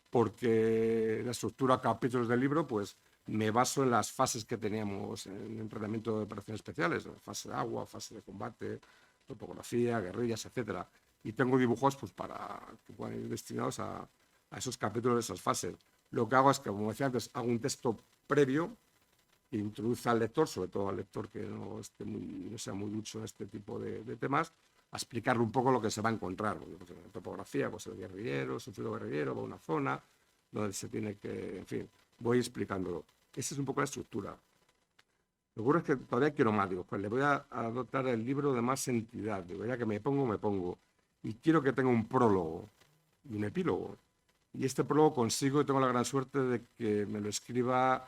porque la estructura capítulos del libro, pues me baso en las fases que teníamos en el entrenamiento de operaciones especiales, fase de agua, fase de combate, topografía, guerrillas, etcétera. Y tengo dibujos pues para que puedan ir destinados a esos capítulos de esas fases. Lo que hago es que, como decía antes, hago un texto previo que introduce al lector, sobre todo al lector que no sea muy ducho en este tipo de temas, a explicarle un poco lo que se va a encontrar. Pues, en la topografía, pues el guerrillero, el sufrido guerrillero, va a una zona donde se tiene que, en fin, voy explicándolo. Esa es un poco la estructura. Lo que ocurre es que todavía quiero más, digo, pues le voy a dotar el libro de más entidad, digo, ya que me pongo. Y quiero que tenga un prólogo y un epílogo. Y este prólogo consigo, y tengo la gran suerte de que me lo escriba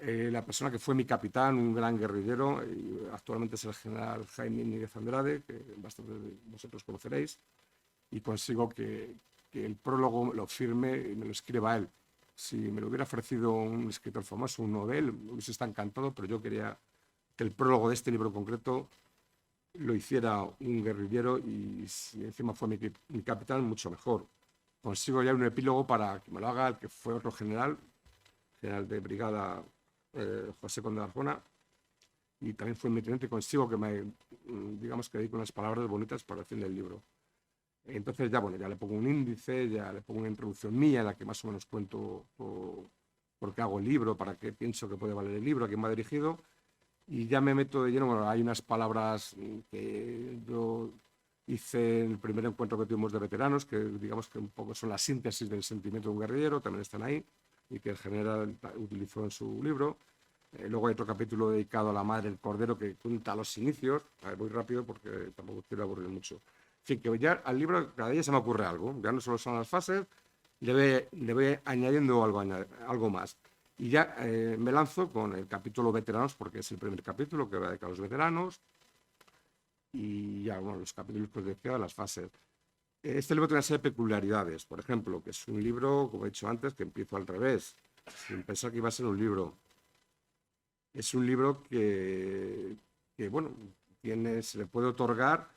la persona que fue mi capitán, un gran guerrillero, y actualmente es el general Jaime Níguez Andrade, que bastante de vosotros conoceréis, y consigo que el prólogo lo firme y me lo escriba él. Si me lo hubiera ofrecido un escritor famoso, uno de él, hubiese estado encantado, pero yo quería que el prólogo de este libro concreto lo hiciera un guerrillero y si encima fue mi capitán, mucho mejor. Consigo ya un epílogo para que me lo haga el que fue otro general de brigada, José Conde de Arjona, y también fue mi teniente, consigo que digamos que dedique unas palabras bonitas para el fin del libro. Entonces ya, bueno, ya le pongo un índice, ya le pongo una introducción mía en la que más o menos cuento por qué hago el libro, para qué pienso que puede valer el libro, a quién va dirigido, y ya me meto de lleno. Bueno, hay unas palabras que yo hice en el primer encuentro que tuvimos de veteranos, que digamos que un poco son la síntesis del sentimiento de un guerrillero, también están ahí, y que el general utilizó en su libro. Luego hay otro capítulo dedicado a la madre del cordero que cuenta los inicios. A ver, voy rápido porque tampoco quiero aburrir mucho. En fin, que ya al libro cada día se me ocurre algo. Ya no solo son las fases, le voy añadiendo algo más. Y ya me lanzo con el capítulo veteranos, porque es el primer capítulo que va dedicado a los veteranos. Y ya, bueno, los capítulos pues decía de las fases. Este libro tiene una serie de peculiaridades. Por ejemplo, que es un libro, como he dicho antes, que empiezo al revés, sin pensar que iba a ser un libro. Es un libro que bueno, se le puede otorgar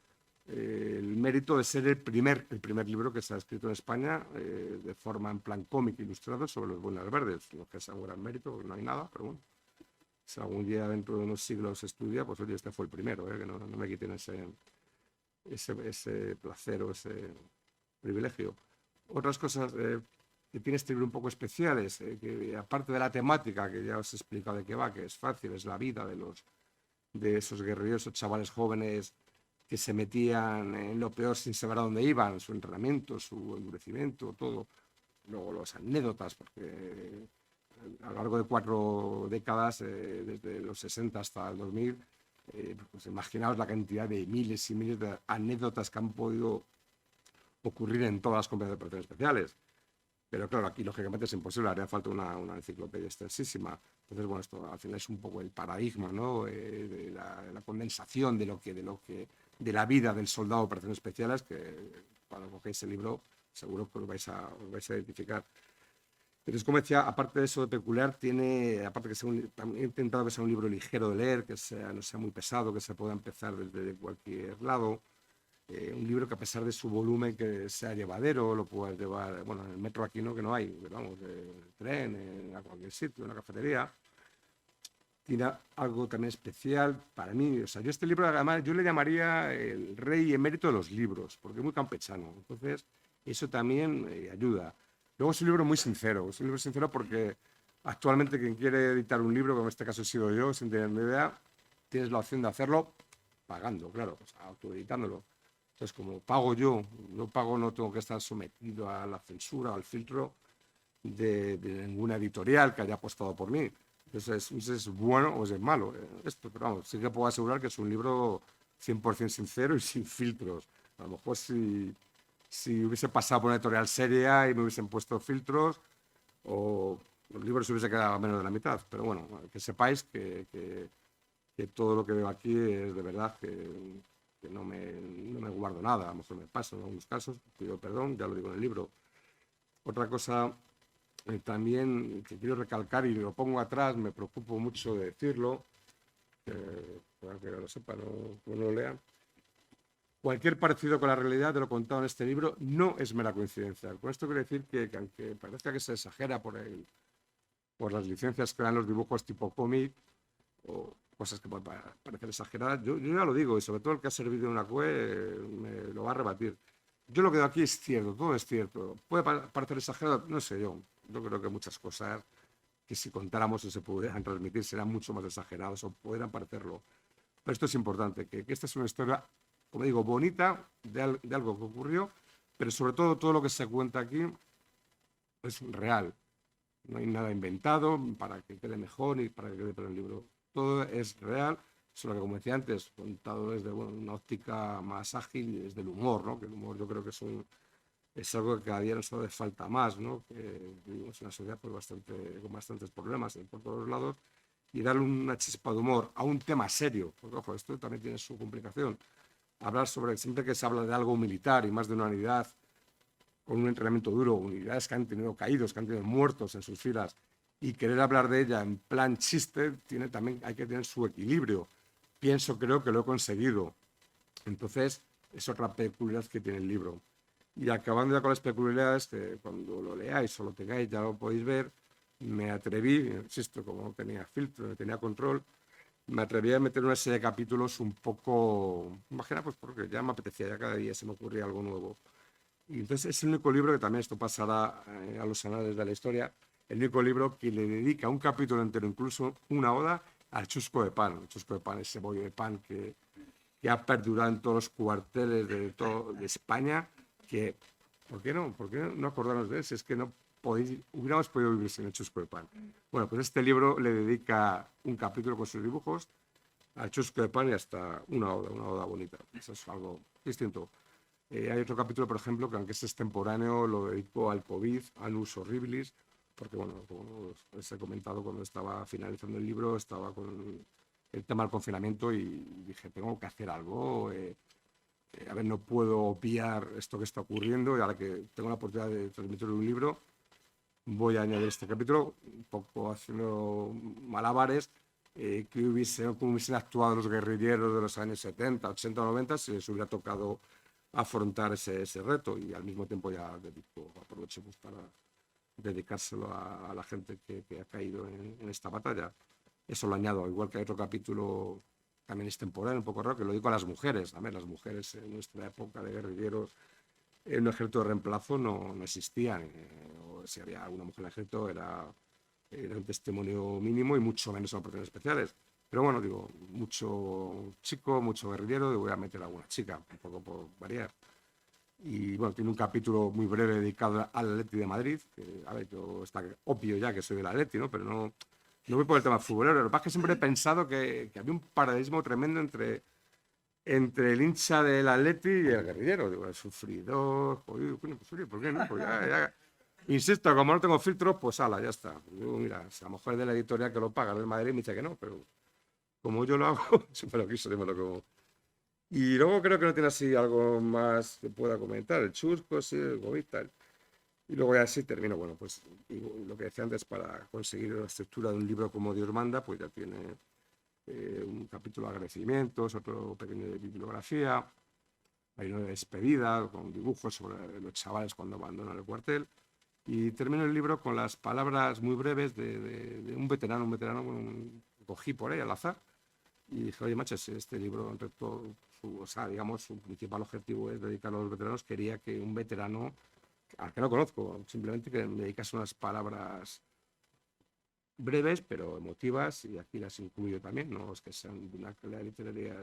el mérito de ser el primer libro que se ha escrito en España de forma en plan cómic ilustrado sobre los buenos verdes. No que sea un gran mérito, porque no hay nada, pero bueno, si algún día dentro de unos siglos se estudia, pues oye, este fue el primero, que no me quiten ese placer o ese privilegio. Otras cosas que tiene este libro un poco especiales, que aparte de la temática que ya os he explicado de qué va, que es fácil, es la vida de esos guerrilleros, esos chavales jóvenes que se metían en lo peor sin saber a dónde iban, su entrenamiento, su endurecimiento, todo. Luego las anécdotas, porque a lo largo de 4 décadas, desde los 60 hasta el 2000, pues imaginaos la cantidad de miles y miles de anécdotas que han podido ocurrir en todas las compañías de operaciones especiales. Pero claro, aquí lógicamente es imposible, haría falta una enciclopedia extensísima. Entonces, bueno, esto al final es un poco el paradigma, ¿no? De la condensación de la vida del soldado de operaciones especiales, que cuando cogéis el libro seguro que os vais a identificar. Entonces, como decía, aparte de eso de peculiar, aparte que he intentado que sea un libro ligero de leer, que no sea muy pesado, que se pueda empezar desde cualquier lado. un libro que a pesar de su volumen que sea llevadero, lo puedas llevar, bueno, en el metro aquí no, que no hay, pero vamos, en el tren, en cualquier sitio, en una cafetería. Tiene algo también especial para mí. O sea, yo este libro, además, yo le llamaría el rey emérito de los libros, porque es muy campechano. Entonces, eso también ayuda. Luego es un libro muy sincero. Es un libro sincero porque actualmente quien quiere editar un libro, como en este caso he sido yo, sin tener ni idea, tienes la opción de hacerlo pagando, claro, o sea, autoeditándolo. Entonces, como pago yo, no tengo que estar sometido a la censura, al filtro de ninguna editorial que haya apostado por mí. Entonces, es bueno o es malo esto, pero vamos, sí que puedo asegurar que es un libro 100% sincero y sin filtros. A lo mejor si hubiese pasado por una editorial seria y me hubiesen puesto filtros, o los libros se hubiese quedado a menos de la mitad. Pero bueno, que sepáis que todo lo que veo aquí es de verdad que no me guardo nada. A lo mejor me paso en algunos casos, pido perdón, ya lo digo en el libro. Otra cosa también que quiero recalcar y lo pongo atrás, me preocupo mucho de decirlo, para que lo sepa, no lo lean. Cualquier parecido con la realidad de lo contado en este libro no es mera coincidencia. Con esto quiero decir que aunque parezca que se exagera por las licencias que dan los dibujos tipo cómic o cosas que pueden parecer exageradas, yo ya lo digo, y sobre todo el que ha servido en una CUE me lo va a rebatir. Yo lo que veo aquí es cierto, todo es cierto. Puede parecer exagerado, no sé yo. Yo creo que muchas cosas que si contáramos o se pudieran transmitir serán mucho más exageradas o podrían parecerlo. Pero esto es importante, que esta es una historia, como digo, bonita de algo que ocurrió, pero sobre todo lo que se cuenta aquí es real. No hay nada inventado para que quede mejor ni para que quede peor el libro. Todo es real, solo que, como decía antes, contado desde una óptica más ágil y desde el humor, ¿no? Que el humor yo creo que es algo que cada día nos hace falta más, ¿no? Que vivimos en una sociedad pues, con bastantes problemas por todos lados, y darle una chispa de humor a un tema serio, porque ojo, esto también tiene su complicación. Hablar siempre que se habla de algo militar y más de una unidad con un entrenamiento duro, unidades que han tenido caídos, que han tenido muertos en sus filas, y querer hablar de ella en plan chiste, hay que tener su equilibrio. Creo que lo he conseguido. Entonces, es otra peculiaridad que tiene el libro. Y acabando ya con las peculiaridades, que cuando lo leáis o lo tengáis ya lo podéis ver, me atreví, insisto, como no tenía filtro, no tenía control, me atreví a meter una serie de capítulos un poco, imagina, pues porque ya me apetecía, ya cada día se me ocurría algo nuevo. Y entonces es el único libro, que también esto pasará a los anales de la historia, el único libro que le dedica un capítulo entero, incluso una oda, al chusco de pan. El chusco de pan, ese bollo de pan que ha perdurado en todos los cuarteles de España, que, ¿por qué no acordarnos de él? Si es que no hubiéramos podido vivir sin el chusco de pan. Bueno, pues este libro le dedica un capítulo con sus dibujos al chusco de pan y hasta una oda bonita. Eso es algo distinto. Hay otro capítulo, por ejemplo, que aunque es extemporáneo, lo dedico al COVID, Annus Horribilis, porque, bueno, como os he comentado, cuando estaba finalizando el libro, estaba con el tema del confinamiento y dije, tengo que hacer algo. A ver, no puedo obviar esto que está ocurriendo, y ahora que tengo la oportunidad de transmitir un libro, voy a añadir este capítulo, un poco haciendo malabares, cómo hubiesen actuado los guerrilleros de los años 70, 80 o 90 si les hubiera tocado afrontar ese reto, y al mismo tiempo ya aprovecho pues, para dedicárselo a la gente que ha caído en esta batalla. Eso lo añado, igual que hay otro capítulo también extemporáneo, un poco raro, que lo digo a las mujeres. A ver, las mujeres en nuestra época de guerrilleros en un ejército de reemplazo no existían. O si había alguna mujer en el ejército era un testimonio mínimo y mucho menos en operaciones especiales. Pero bueno, digo, mucho chico, mucho guerrillero, y voy a meter a alguna chica, un poco por variar. Y bueno, tiene un capítulo muy breve dedicado al Atleti de Madrid, que, a ver, yo está obvio ya que soy del Atleti, ¿no? Pero no voy por el tema futbolero. Lo que pasa es que siempre he pensado que había un paralelismo tremendo entre el hincha del Atleti y el guerrillero. Digo, el sufridor, pues, ¿por qué no? Pues ya. Insisto, como no tengo filtros, pues ala, ya está. Digo, mira, a lo mejor es de la editorial que lo paga, del Madrid, me dice que no, pero como yo lo hago, siempre lo quiso, me lo como. Y luego creo que no tiene así algo más que pueda comentar. El chusco, sí, el COVID, tal. Y luego ya sí termino. Bueno, pues lo que decía antes, para conseguir la estructura de un libro como Dios manda, pues ya tiene un capítulo de agradecimientos, otro pequeño de bibliografía, Hay una despedida con dibujos sobre los chavales cuando abandonan el cuartel. Y termino el libro con las palabras muy breves de un veterano, bueno, cogí por ahí al azar. Y dije, oye, macho, si este libro, entre todo, digamos, su principal objetivo es dedicarlo a los veteranos, quería que un veterano, al que no conozco, simplemente que me dedicase unas palabras breves, pero emotivas, y aquí las incluyo también, no es que sean de una calidad literaria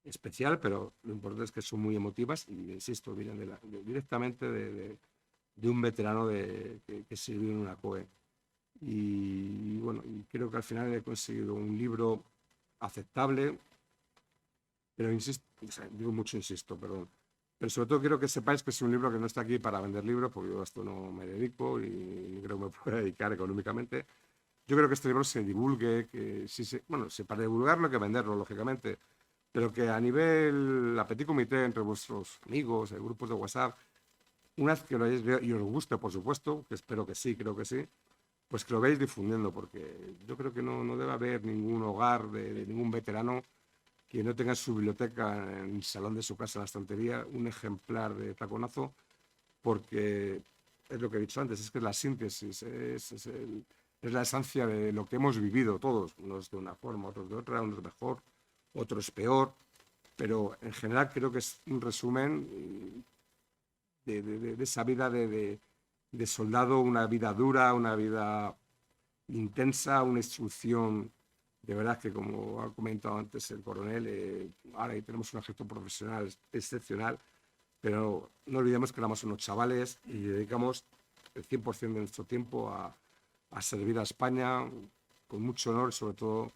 especial, pero lo importante es que son muy emotivas y, insisto, vienen directamente de un veterano que sirvió en una COE. Y bueno, y creo que al final he conseguido un libro aceptable, pero insisto, o sea, digo mucho insisto, perdón. Pero sobre todo quiero que sepáis que es un libro que no está aquí para vender libros, porque yo a esto no me dedico y ni creo que me pueda dedicar económicamente. Yo creo que este libro se divulgue, que bueno, para divulgarlo hay que venderlo, lógicamente, pero que a nivel la petit comité entre vuestros amigos, grupos de WhatsApp, una vez que lo hayáis leído y os guste, por supuesto, que espero que sí, creo que sí, pues que lo veáis difundiendo, porque yo creo que no debe haber ningún hogar de ningún veterano que no tenga en su biblioteca, en el salón de su casa, en la estantería, un ejemplar de Taconazo, porque es lo que he dicho antes, es que es la síntesis, es la esencia de lo que hemos vivido todos, unos de una forma, otros de otra, unos mejor, otros peor, pero en general creo que es un resumen de esa vida de soldado, una vida dura, una vida intensa, una instrucción de verdad que, como ha comentado antes el coronel, ahora ahí tenemos un ejército profesional excepcional, pero no olvidemos que éramos unos chavales y dedicamos el 100% de nuestro tiempo a servir a España con mucho honor y sobre todo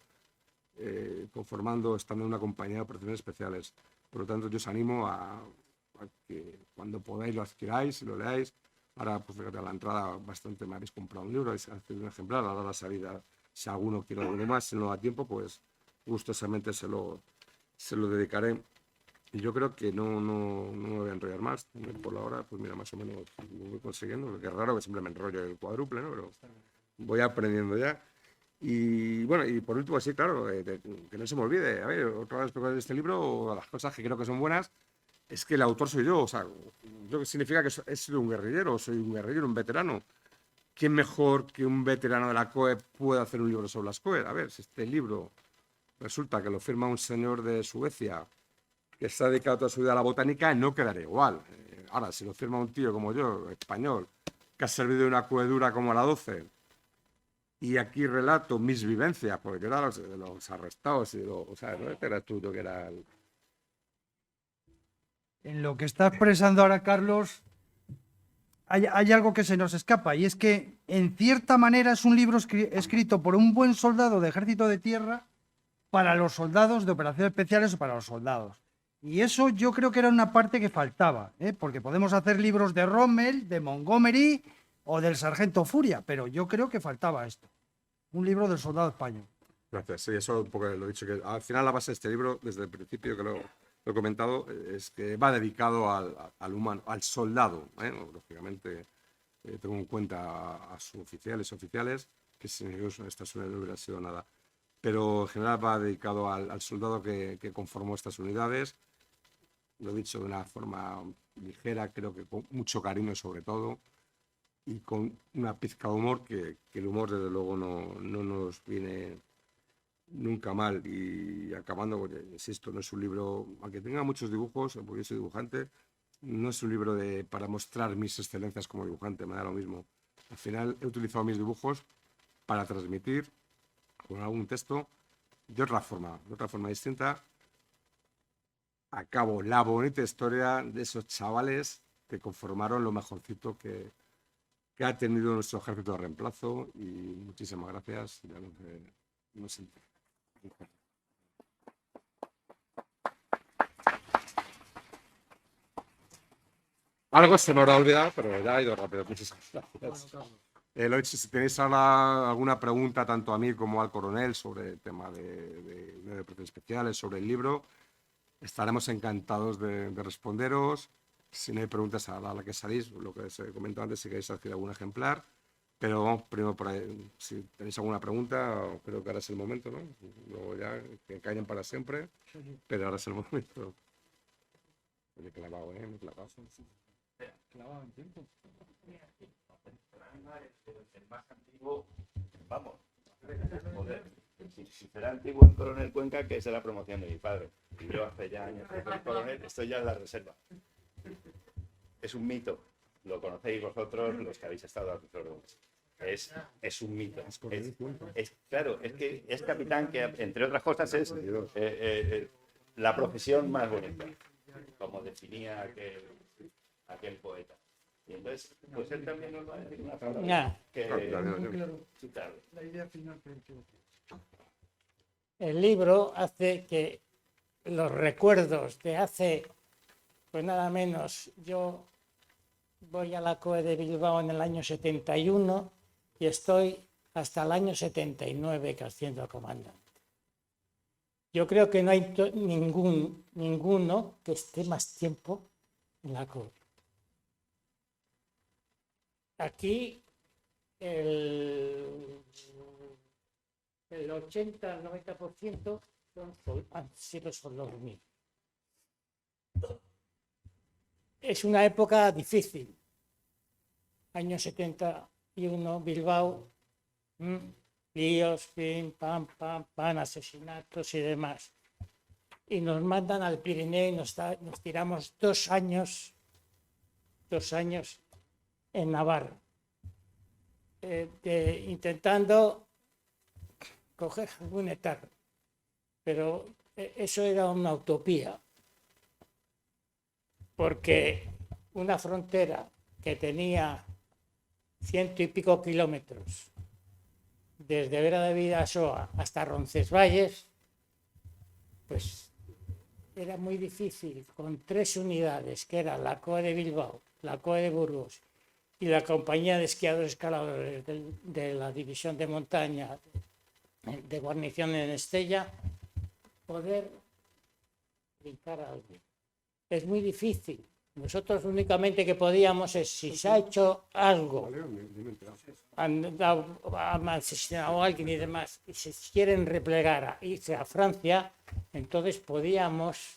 estando en una compañía de operaciones especiales. Por lo tanto, yo os animo a que cuando podáis lo adquiráis y lo leáis. Ahora, pues fíjate, a la entrada bastante me habéis comprado un libro, habéis adquirido un ejemplar, ahora la salida, si alguno quiere algo más, si no da tiempo, pues gustosamente se lo dedicaré. Y yo creo que no me voy a enrollar más. Por la hora, pues mira, más o menos lo voy consiguiendo. Lo que es raro que siempre me enrollo el cuádruple, ¿no? Pero voy aprendiendo ya. Y bueno, y por último, sí, claro, que no se me olvide. A ver, otra vez de este libro, las cosas que creo que son buenas, es que el autor soy yo. O sea, ¿yo qué significa que he sido un guerrillero? Soy un guerrillero, un veterano. ¿Quién mejor que un veterano de la COE puede hacer un libro sobre las COE? A ver, si este libro resulta que lo firma un señor de Suecia que se ha dedicado toda su vida a la botánica, no quedaría igual. Ahora, si lo firma un tío como yo, español, que ha servido de una coedura como la 12, y aquí relato mis vivencias, porque yo era de los arrestados, o sea, no era tú que era el... En lo que está expresando ahora Carlos, hay algo que se nos escapa, y es que, en cierta manera, es un libro escrito por un buen soldado de ejército de tierra para los soldados de operaciones especiales o para los soldados. Y eso yo creo que era una parte que faltaba, porque podemos hacer libros de Rommel, de Montgomery o del sargento Furia, pero yo creo que faltaba esto, un libro del soldado español. Gracias, sí, eso un poco lo he dicho, que al final la base de este libro, desde el principio que lo he comentado, es que va dedicado al humano, al soldado, lógicamente tengo en cuenta a sus oficiales, que sin ellos esta zona no hubiera sido nada, pero en general va dedicado al soldado que conformó estas unidades. Lo he dicho de una forma ligera, creo que con mucho cariño sobre todo, y con una pizca de humor, que el humor desde luego no nos viene nunca mal. Y acabando, porque insisto, no es un libro, aunque tenga muchos dibujos, porque yo soy dibujante, no es un libro para mostrar mis excelencias como dibujante, me da lo mismo. Al final he utilizado mis dibujos para transmitir con algún texto de otra forma distinta. Acabo la bonita historia de esos chavales que conformaron lo mejorcito que ha tenido nuestro ejército de reemplazo, y muchísimas gracias. Ya no sé. Algo se me habrá olvidado, pero ya ha ido rápido. Muchísimas gracias. Si tenéis ahora alguna pregunta, tanto a mí como al coronel, sobre el tema de operaciones especiales, sobre el libro, estaremos encantados de responderos. Si no hay preguntas a la que salís, lo que os he comentado antes, si queréis adquirir algún ejemplar. Pero vamos, primero por ahí, si tenéis alguna pregunta, creo que ahora es el momento, ¿no? Luego ya que callen para siempre, pero ahora es el momento. Me he clavado, me he clavado. Clavado en tiempo. El más antiguo, vamos, joder, si será antiguo el Coronel Cuenca, que es la promoción de mi padre. Y yo hace ya años que soy coronel, estoy ya en la reserva. Es un mito, lo conocéis vosotros, los que habéis estado a sus órdenes. Es un mito. Claro, es que es capitán, que entre otras cosas es la profesión más bonita, como definía aquel poeta. Y entonces, pues él también nos va a decir una palabra sí, claro. La idea final que El libro hace que los recuerdos de hace, pues nada menos, yo voy a la COE de Bilbao en el año 71 y estoy hasta el año 79 que asciendo a comandante. Yo creo que no hay ninguno que esté más tiempo en la COE. Aquí el 80 al 90% han sido soldados míos. Es una época difícil. Año 71, Bilbao, líos, pim, pam, asesinatos y demás. Y nos mandan al Pirineo y nos tiramos 2 años en Navarra, intentando coger algún etarra, pero eso era una utopía, porque una frontera que tenía 100 y pico kilómetros desde Vera de Bidasoa hasta Roncesvalles, pues era muy difícil, con 3 unidades, que eran la COE de Bilbao, la COE de Burgos y la compañía de esquiadores escaladores de la división de montaña de guarnición en Estella, poder brincar a alguien. Es muy difícil. Nosotros únicamente que podíamos es, si se ha hecho algo, han asesinado a alguien y demás, y se quieren replegar a irse a Francia, entonces podíamos,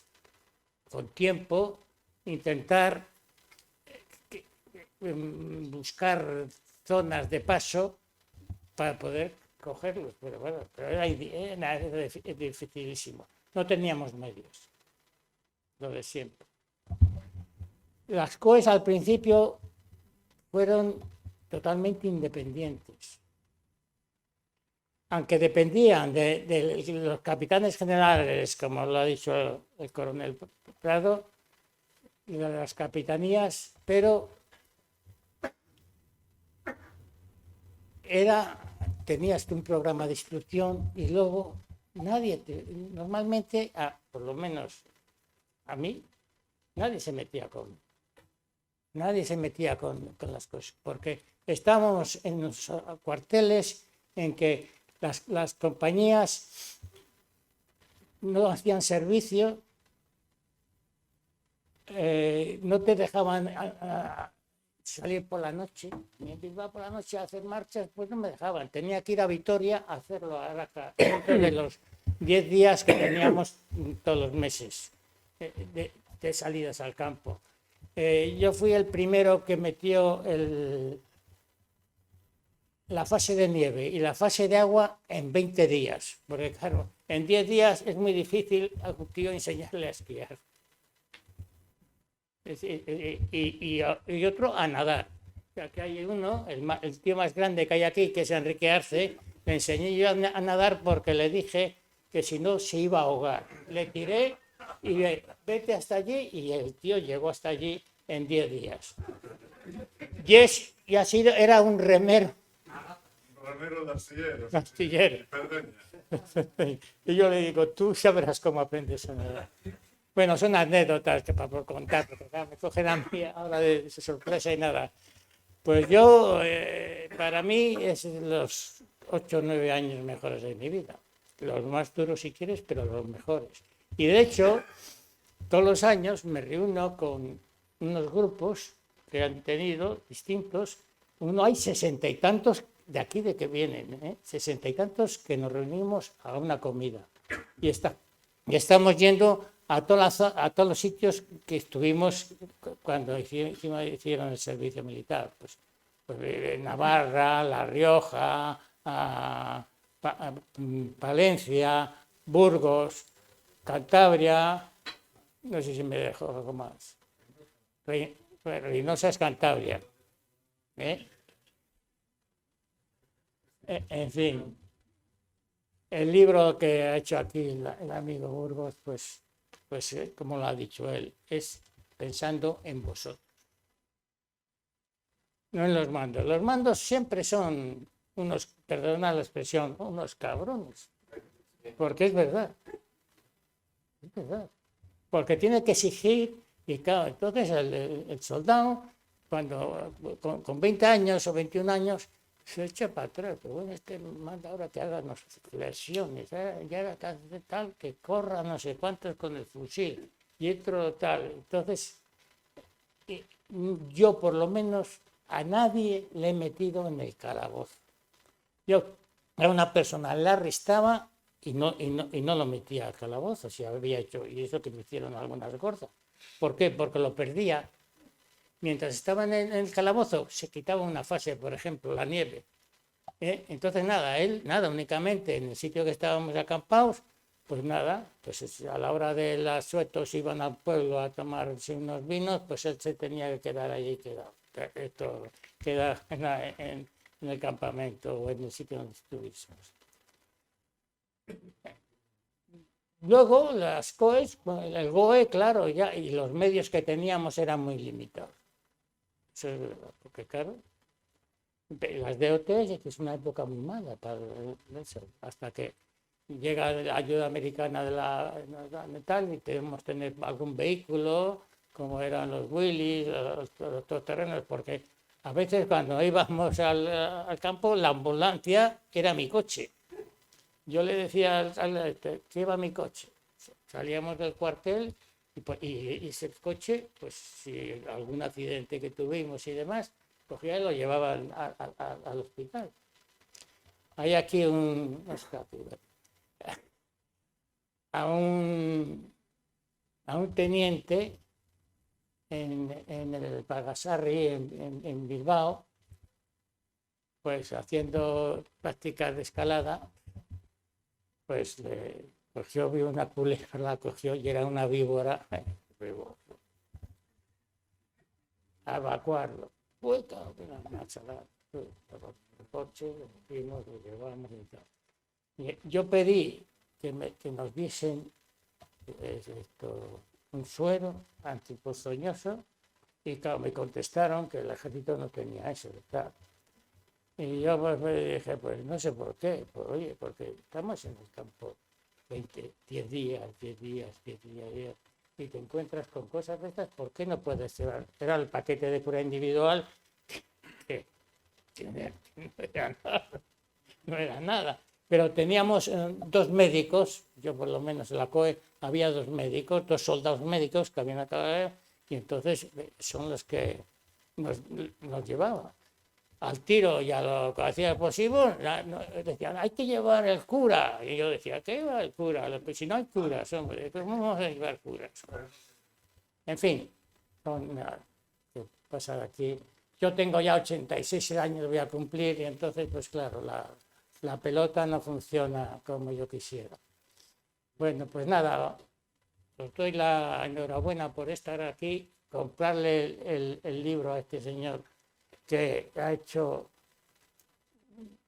con tiempo, intentar buscar zonas de paso para poder cogerlos, pero bueno, era dificilísimo. No teníamos medios, lo de siempre. Las COEs al principio fueron totalmente independientes, aunque dependían de los capitanes generales, como lo ha dicho el coronel Prado, y de las capitanías, pero tenías un programa de instrucción y luego normalmente, por lo menos a mí, nadie se metía con las cosas, porque estábamos en los cuarteles en que las compañías no hacían servicio, no te dejaban salir por la noche, en Bilbao por la noche a hacer marchas, pues no me dejaban. Tenía que ir a Vitoria a hacerlo a Araca, dentro de los 10 días que teníamos todos los meses de salidas al campo. Yo fui el primero que metió la fase de nieve y la fase de agua en 20 días, porque claro, en 10 días es muy difícil a un tío enseñarle a esquiar. Y otro a nadar. Aquí hay uno, el tío más grande que hay aquí, que es Enrique Arce, le enseñé yo a nadar porque le dije que si no se iba a ahogar. Le tiré y vete hasta allí, y el tío llegó hasta allí en 10 días. Y era un remero. Remero de astillero. Astillero. Y yo le digo, tú sabrás cómo aprendes a nadar. Bueno, son anécdotas que para contar, porque me cogen a mí ahora de sorpresa y nada. Pues yo, para mí, es los 8 o 9 años mejores de mi vida. Los más duros si quieres, pero los mejores. Y de hecho, todos los años me reúno con unos grupos que han tenido distintos. Hay 60 y tantos de aquí de que vienen, 60 y tantos que nos reunimos a una comida. Y estamos yendo a todos los sitios que estuvimos cuando hicieron el servicio militar. Pues Navarra, La Rioja, Palencia, Burgos, Cantabria, no sé si me dejo algo más. Reynosa es Cantabria. En fin, el libro que ha hecho aquí el amigo Burgos, pues como lo ha dicho él, es pensando en vosotros. No en los mandos. Los mandos siempre son unos, perdona la expresión, unos cabrones. Porque es verdad. Es verdad. Porque tiene que exigir, y claro, entonces el soldado, cuando con 20 años o 21 años, se echa para atrás. Pero bueno, manda ahora que haga flexiones, ya tal, que corra no sé cuántos con el fusil, y otro tal. Entonces, yo por lo menos a nadie le he metido en el calabozo. Yo a una persona la arrestaba y no lo metía al calabozo, si había hecho, y eso que me hicieron algunas gordas. ¿Por qué? Porque lo perdía. Mientras estaba en el calabozo, se quitaba una fase, por ejemplo, la nieve. Entonces, nada, únicamente en el sitio que estábamos acampados, pues nada, pues a la hora de las suetos iban al pueblo a tomarse unos vinos, pues él se tenía que quedar allí, quedar en el campamento o en el sitio donde estuviésemos. Luego, las COEs, el GOE, claro, ya, y los medios que teníamos eran muy limitados. Eso es verdad, porque claro, las DOT es una época muy mala para eso, hasta que llega la ayuda americana de tal y debemos tener algún vehículo, como eran los Willys, los todoterrenos, porque a veces cuando íbamos al campo, la ambulancia era mi coche. Yo le decía lleva mi coche. Salíamos del cuartel y ese coche, pues si algún accidente que tuvimos y demás, cogía y lo llevaban al hospital. Hay aquí a un teniente en el Pagasarri, en Bilbao, pues haciendo prácticas de escalada, pues cogió, vio una culebra, la cogió y era una víbora. A evacuarlo. Pues claro, el coche, lo fuimos, lo llevamos y tal. Yo pedí que nos diesen un suero antiponzoñoso y claro, me contestaron que el ejército no tenía eso. Claro. Y yo pues me dije, pues no sé por qué, pues, oye, porque estamos en el campo 10 días, y te encuentras con cosas de estas, ¿por qué no puedes llevar? Era el paquete de cura individual que no era nada. Pero teníamos 2 médicos, yo por lo menos en la COE había 2 médicos, 2 soldados médicos que habían acabado, y entonces son los que nos llevaban. Al tiro y a lo que hacía posible, decían, hay que llevar el cura. Y yo decía, ¿qué va el cura? Pues si no hay curas, hombre, ¿cómo vamos a llevar curas? En fin, ¿qué pasa aquí? Yo tengo ya 86 años, voy a cumplir, y entonces, pues claro, la pelota no funciona como yo quisiera. Bueno, pues nada, os doy la enhorabuena por estar aquí, comprarle el libro a este señor que ha hecho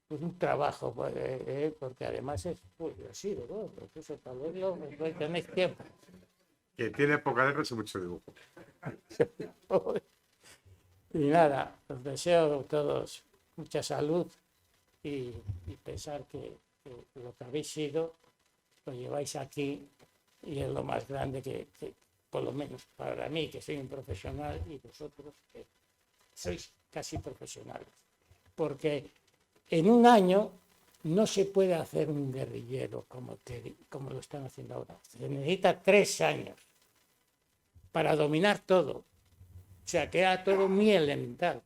un trabajo, porque además es así, ¿verdad? Porque eso tal vez lo tenéis tiempo. Que tiene poca letra y mucho dibujo. Y nada, os deseo a todos mucha salud y pensar que lo que habéis sido lo lleváis aquí y es lo más grande que por lo menos para mí, que soy un profesional, y vosotros que sois casi profesionales. Porque en un año no se puede hacer un guerrillero como lo están haciendo ahora. Se necesita 3 años para dominar todo. O sea, queda todo muy elemental.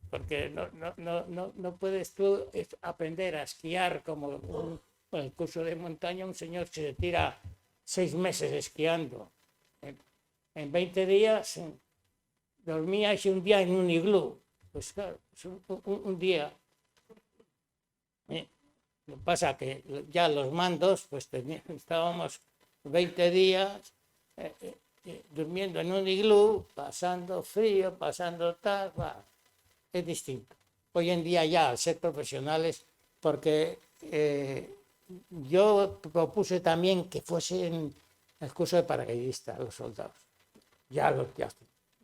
Porque no puedes tú aprender a esquiar como el curso de montaña. Un señor se tira 6 meses esquiando. En 20 días dormíais un día en un iglú. Pues claro, un día. Lo que pasa que ya los mandos, pues estábamos 20 días durmiendo en un iglú, pasando frío, pasando tal, es distinto. Hoy en día ya, al ser profesionales, porque yo propuse también que fuesen el curso de paracaidistas los soldados. Ya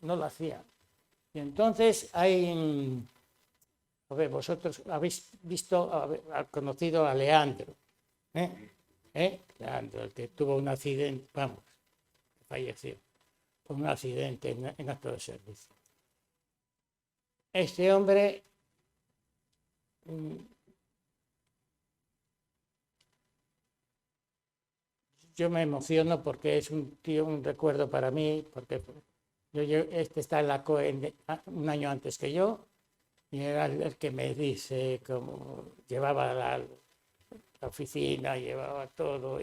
no lo hacían. Y entonces hay... A ver, vosotros habéis conocido a Leandro, Leandro, el que tuvo un accidente, falleció por un accidente en acto de servicio. Este hombre yo me emociono porque es un recuerdo para mí, porque este está en la COE un año antes que yo, y era el que me dice cómo llevaba la oficina, llevaba todo,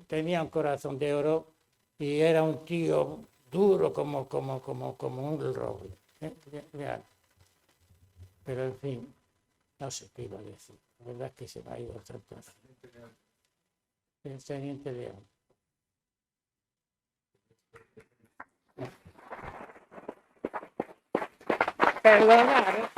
tenía un corazón de oro y era un tío duro como un roble. Pero en fin, no sé qué iba a decir. La verdad es que se me ha ido el entonces. El teniente León. Perdonar,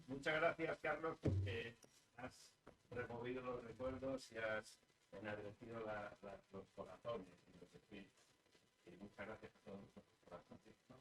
Muchas gracias, Carlos, porque has removido los recuerdos y has enardecido los corazones y los espíritus. Y muchas gracias a todos los corazones.